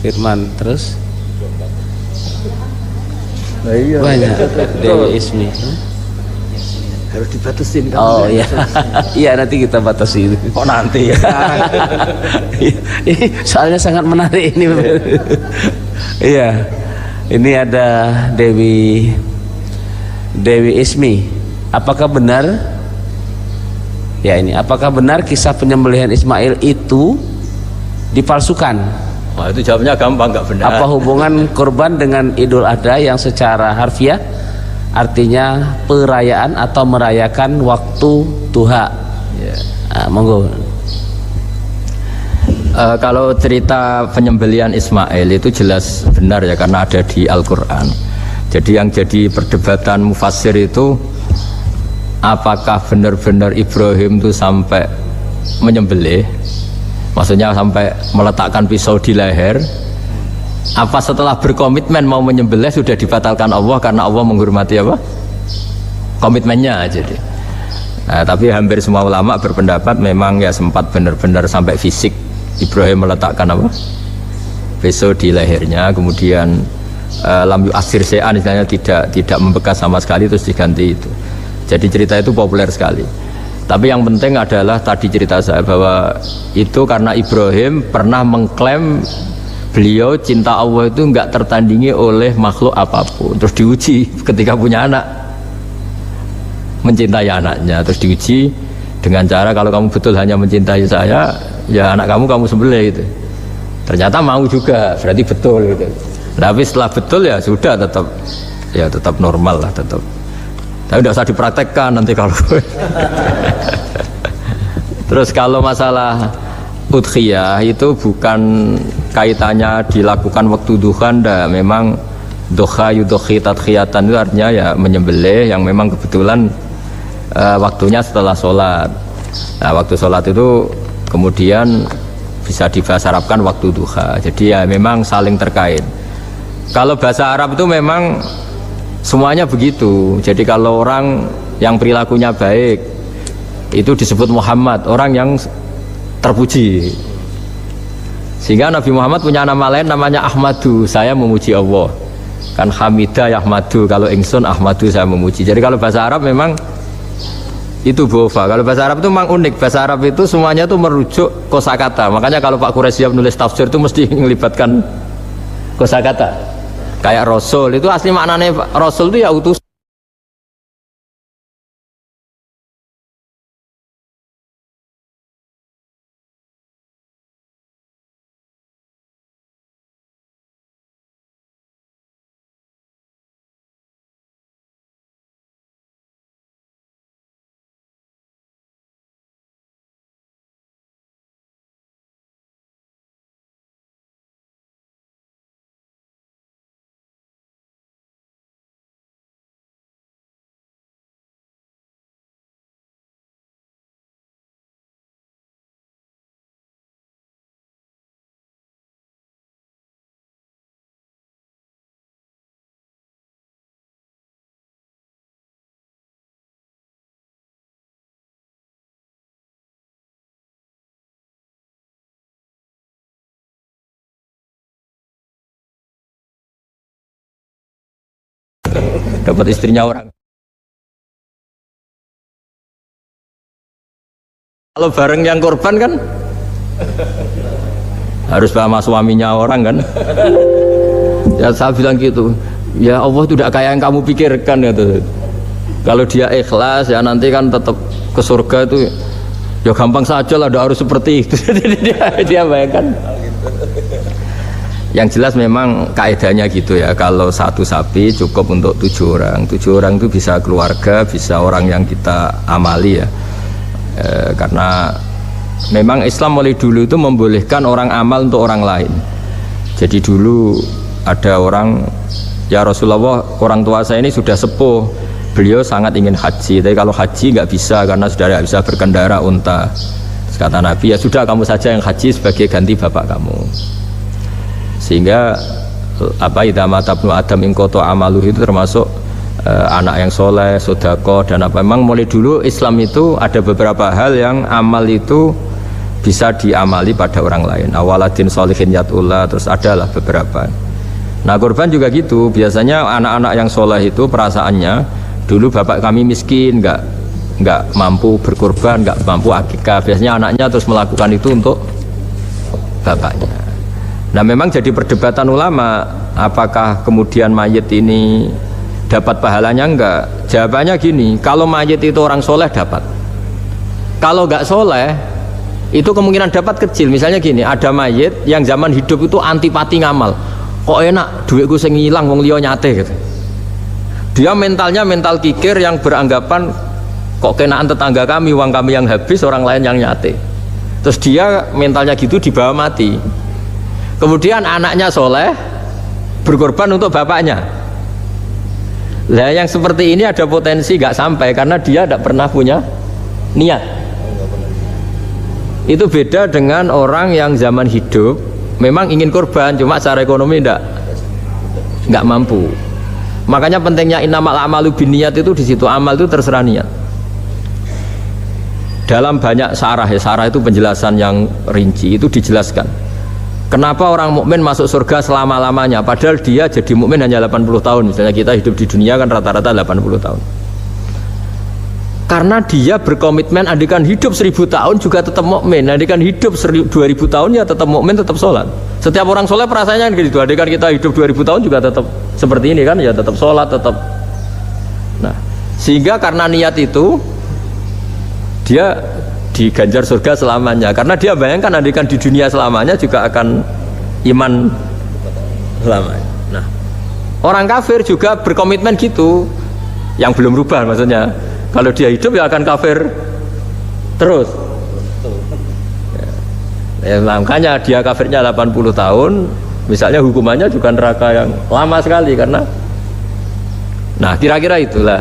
Firman terus. Nah, iya. Banyak. Dewi Ismi. Harus dibatasin kan? Oh iya. Iya nanti kita batasi. Kok nanti ya? Ini soalnya sangat menarik ini. Iya. Ini ada Dewi Ismi. Apakah benar? Ya ini, apakah benar kisah penyembelihan Ismail itu dipalsukan? Wah, itu jawabnya gampang, nggak benar. Apa hubungan kurban dengan Idul Adha yang secara harfiah artinya perayaan atau merayakan waktu duha? Ya. Monggo. Kalau cerita penyembelihan Ismail itu jelas benar ya, karena ada di Al-Quran. Jadi yang jadi perdebatan mufassir itu apakah benar-benar Ibrahim itu sampai menyembelih, maksudnya sampai meletakkan pisau di leher, apa setelah berkomitmen mau menyembelih sudah dibatalkan Allah karena Allah menghormati apa? Komitmennya. Jadi nah, tapi hampir semua ulama berpendapat memang ya sempat benar-benar sampai fisik Ibrahim meletakkan apa? Pisau di lehernya, kemudian lam yu'assir syai'an, istilahnya tidak membekas sama sekali, terus diganti itu. Jadi cerita itu populer sekali. Tapi yang penting adalah tadi cerita saya bahwa itu karena Ibrahim pernah mengklaim beliau cinta Allah itu enggak tertandingi oleh makhluk apapun. Terus diuji ketika punya anak, mencintai anaknya, terus diuji dengan cara kalau kamu betul hanya mencintai saya, ya anak kamu sembelih gitu. Ternyata mau juga, berarti betul gitu. Tapi setelah betul ya sudah tetap normal lah, tetap. Tapi tidak usah dipraktekkan nanti kalau. Terus kalau masalah udhiyah itu bukan kaitannya dilakukan waktu duha, ndak. Memang duha yudhi tadkhiyatan itu artinya ya menyembelih yang memang kebetulan waktunya setelah sholat. Nah, waktu sholat itu kemudian bisa dibahasa Arabkan waktu duha. Jadi ya memang saling terkait. Kalau bahasa Arab itu memang semuanya begitu. Jadi kalau orang yang perilakunya baik itu disebut Muhammad, orang yang terpuji. Sehingga Nabi Muhammad punya nama lain namanya Ahmadu, saya memuji Allah. Kan Hamidah Ahmadu, kalau ingsun Ahmadu saya memuji. Jadi kalau bahasa Arab memang itu bofa. Kalau bahasa Arab itu memang unik. Bahasa Arab itu semuanya itu merujuk kosakata. Makanya kalau Pak Quraisyah menulis tafsir itu mesti melibatkan kosakata. Kayak Rasul itu asli maknanya Rasul itu ya utus. Dapat istrinya orang. Kalau bareng yang korban kan harus sama suaminya orang kan. Ya saya bilang gitu, ya Allah itu tidak kayak yang kamu pikirkan gitu. Kalau dia ikhlas ya nanti kan tetap ke surga itu ya gampang saja lah, harus seperti itu. dia bayangkan. Yang jelas memang kaidahnya gitu ya, kalau satu sapi cukup untuk 7 orang. 7 orang itu bisa keluarga, bisa orang yang kita amali ya. Karena memang Islam mulai dulu itu membolehkan orang amal untuk orang lain. Jadi dulu ada orang, ya Rasulullah, orang tua saya ini sudah sepuh, beliau sangat ingin haji, tapi kalau haji nggak bisa karena sudah tidak bisa berkendara unta. Terus kata Nabi, ya sudah kamu saja yang haji sebagai ganti bapak kamu. Sehingga idza mata ibnu adam ingkoto amaluh itu termasuk anak yang soleh, sodako dan apa. Memang mulai dulu Islam itu ada beberapa hal yang amal itu bisa diamali pada orang lain. Awaladin solihin yatullah, terus adalah beberapa. Nah korban juga gitu. Biasanya anak-anak yang soleh itu perasaannya dulu bapak kami miskin, nggak mampu berkorban, nggak mampu akikah. Biasanya anaknya terus melakukan itu untuk bapaknya. Nah memang jadi perdebatan ulama, apakah kemudian mayit ini dapat pahalanya enggak? Jawabannya gini, kalau mayit itu orang soleh dapat. Kalau enggak soleh, itu kemungkinan dapat kecil. Misalnya gini, ada mayit yang zaman hidup itu antipati ngamal. Kok enak, duitku sing ngilang wong liya nyate gitu. Dia mentalnya mental kikir yang beranggapan kok kenaan tetangga kami, uang kami yang habis, orang lain yang nyate. Terus dia mentalnya gitu dibawa mati. Kemudian anaknya soleh berkorban untuk bapaknya. Nah yang seperti ini ada potensi gak sampai karena dia tidak pernah punya niat. Itu beda dengan orang yang zaman hidup memang ingin korban, cuma secara ekonomi nggak mampu. Makanya pentingnya innamal a'malu binniyat itu di situ, amal itu terserah niat. Dalam banyak syarah, ya syarah itu penjelasan yang rinci, itu dijelaskan kenapa orang mukmin masuk surga selama-lamanya padahal dia jadi mukmin hanya 80 tahun. Misalnya kita hidup di dunia kan rata-rata 80 tahun. Karena dia berkomitmen andikan hidup 1000 tahun juga tetap mukmin, andikan hidup 2000 tahun ya tetap mukmin, tetap sholat. Setiap orang soleh perasaannya gitu, andikan kita hidup 2000 tahun juga tetap seperti ini kan, ya tetap sholat, tetap. Nah, sehingga karena niat itu dia diganjar surga selamanya, karena dia bayangkan andikan di dunia selamanya juga akan iman selamanya. Nah, orang kafir juga berkomitmen gitu, yang belum rubah maksudnya. Kalau dia hidup ya akan kafir terus. Ya, makanya dia kafirnya 80 tahun, misalnya hukumannya juga neraka yang lama sekali karena. Nah, kira-kira itulah.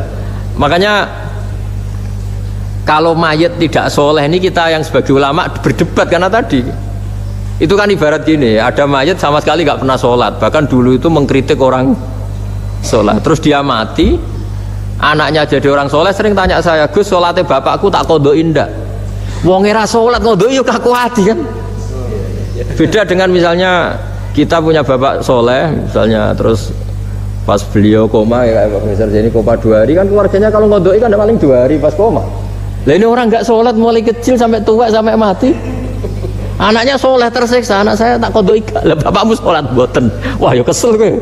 Makanya kalau mayat tidak soleh ini kita yang sebagai ulama berdebat karena tadi itu kan ibarat gini, ada mayat sama sekali nggak pernah sholat, bahkan dulu itu mengkritik orang sholat, terus dia mati, anaknya jadi orang soleh sering tanya saya, Gus sholatnya bapakku tak kodoin ndak? Wong era sholat kodoi yuk kaku hati kan. Beda dengan misalnya kita punya bapak soleh misalnya, terus pas beliau koma ya kayak misalnya ini koma 2 hari kan keluarganya kalau ngodoi kan paling 2 hari pas koma. Lah ini orang nggak sholat mulai kecil sampai tua sampai mati, anaknya soleh tersiksa, anak saya tak kodoi, lah bapakmu sholat boten, wah ya kesel gue.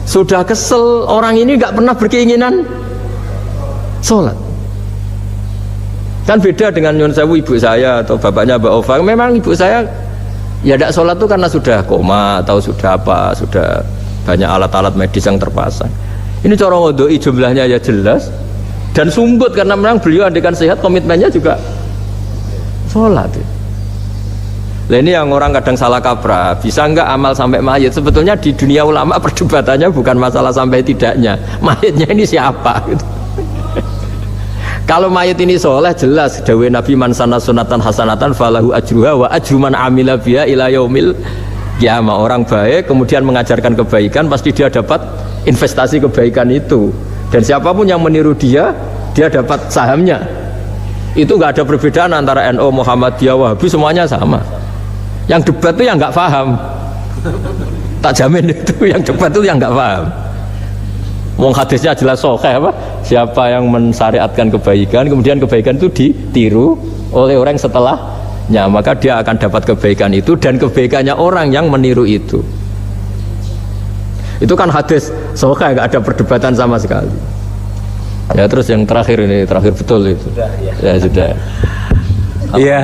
Sudah kesel, orang ini nggak pernah berkeinginan sholat. Kan beda dengan nyun sewu ibu saya atau bapaknya Mbak Ova, memang ibu saya ya tidak sholat tuh karena sudah koma atau sudah apa, sudah banyak alat-alat medis yang terpasang. Ini cara ngodoi jumlahnya ya jelas dan sumbut karena memang beliau andikan sehat komitmennya juga sholat. Nah ini yang orang kadang salah kaprah, bisa enggak amal sampai mayit? Sebetulnya di dunia ulama perdebatannya bukan masalah sampai tidaknya, mayitnya ini siapa gitu. Kalau mayit ini soleh jelas dawuh Nabi man sanna sunatan hasanatan falahu ajruha wa ajru man amila biha ila yaumil qiyamah. Orang baik kemudian mengajarkan kebaikan pasti dia dapat investasi kebaikan itu. Dan siapapun yang meniru dia dapat sahamnya. Itu nggak ada perbedaan antara NU, Muhammadiyah, Wahabi, semuanya sama. Yang debat itu yang nggak paham. Tak jamin itu yang debat itu yang nggak paham. Wong hadisnya jelas sahih apa? Siapa yang mensyariatkan kebaikan, kemudian kebaikan itu ditiru oleh orang setelahnya, maka dia akan dapat kebaikan itu dan kebaikannya orang yang meniru itu. Itu kan hadis sahih, nggak ada perdebatan sama sekali. Ya terus yang terakhir ini, terakhir betul itu. Sudah, ya. Ya sudah. Iya.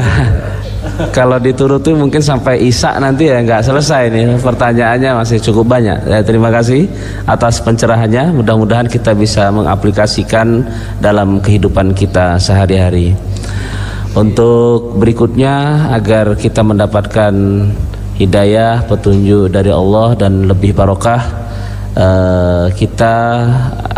Kalau dituruti mungkin sampai Isya nanti ya nggak selesai nih, pertanyaannya masih cukup banyak. Ya, terima kasih atas pencerahannya. Mudah-mudahan kita bisa mengaplikasikan dalam kehidupan kita sehari-hari. Untuk berikutnya agar kita mendapatkan hidayah, petunjuk dari Allah dan lebih barokah, kita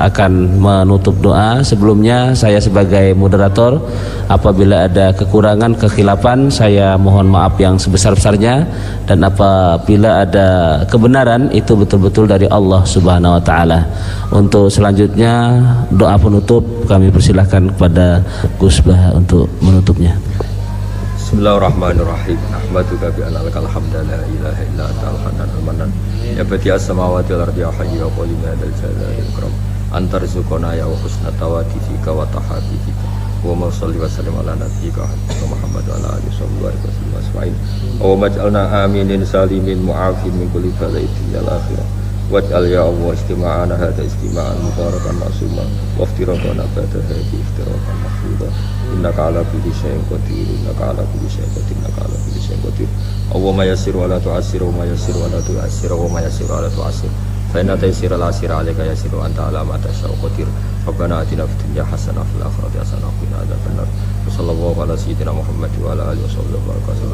akan menutup doa. Sebelumnya saya sebagai moderator, apabila ada kekurangan, kekhilafan, saya mohon maaf yang sebesar-besarnya, dan apabila ada kebenaran itu betul-betul dari Allah Subhanahu wa taala. Untuk selanjutnya doa penutup kami persilahkan kepada Gus Bah untuk menutupnya. Bismillahirrahmanirrahim. Ahmaduka bi annaka alhamdu la ilaha illa anta al-hanan al-manan. Ya badi'as samawati wal ardi ya hayyu ya qayyum ya dzal jalali wal ikram. Antarzuqana ya husna tawati fika wa tahati fika. Allahumma shalli wa sallim ala nabiyyika Muhammad wa ala alihi wa sahbihi ajma'in. Allahumma ij'alna aminin salimin mu'afin min kulli bala'in fil akhirah. Waj'al ya Allah istima'ana hadha istima'an mubarakan ma'suman wa iftiraqana ba'da hadhi iftiraqan mahfudan. Innaka ala kulli syai'in qadir, innaka ala kulli syai'in qadir, innaka ala kulli syai'in qadir. Allahumma yassir wa la tu'assir, wa yassir wa la tu'assir, wa yassir wa la tu'assir. Fa inna taysira al-asira 'alaika yassir wa anta ala ma tasha'u qadir. Rabbana atina fid dunya hasanah wa fil akhirati hasanah wa qina adzabannar. Sallallahu ala sayyidina Muhammad wa ala alihi wasallam.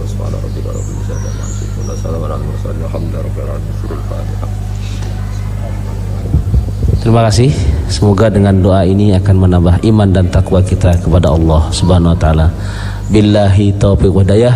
Subhana rabbika rabbil izzati amma yasifun. Wassalamu ala mursalin. Alhamdulillahi rabbil alamin. Terima kasih. Semoga dengan doa ini akan menambah iman dan takwa kita kepada Allah Subhanahu wa taala. Billahi taufiq wa hidayah.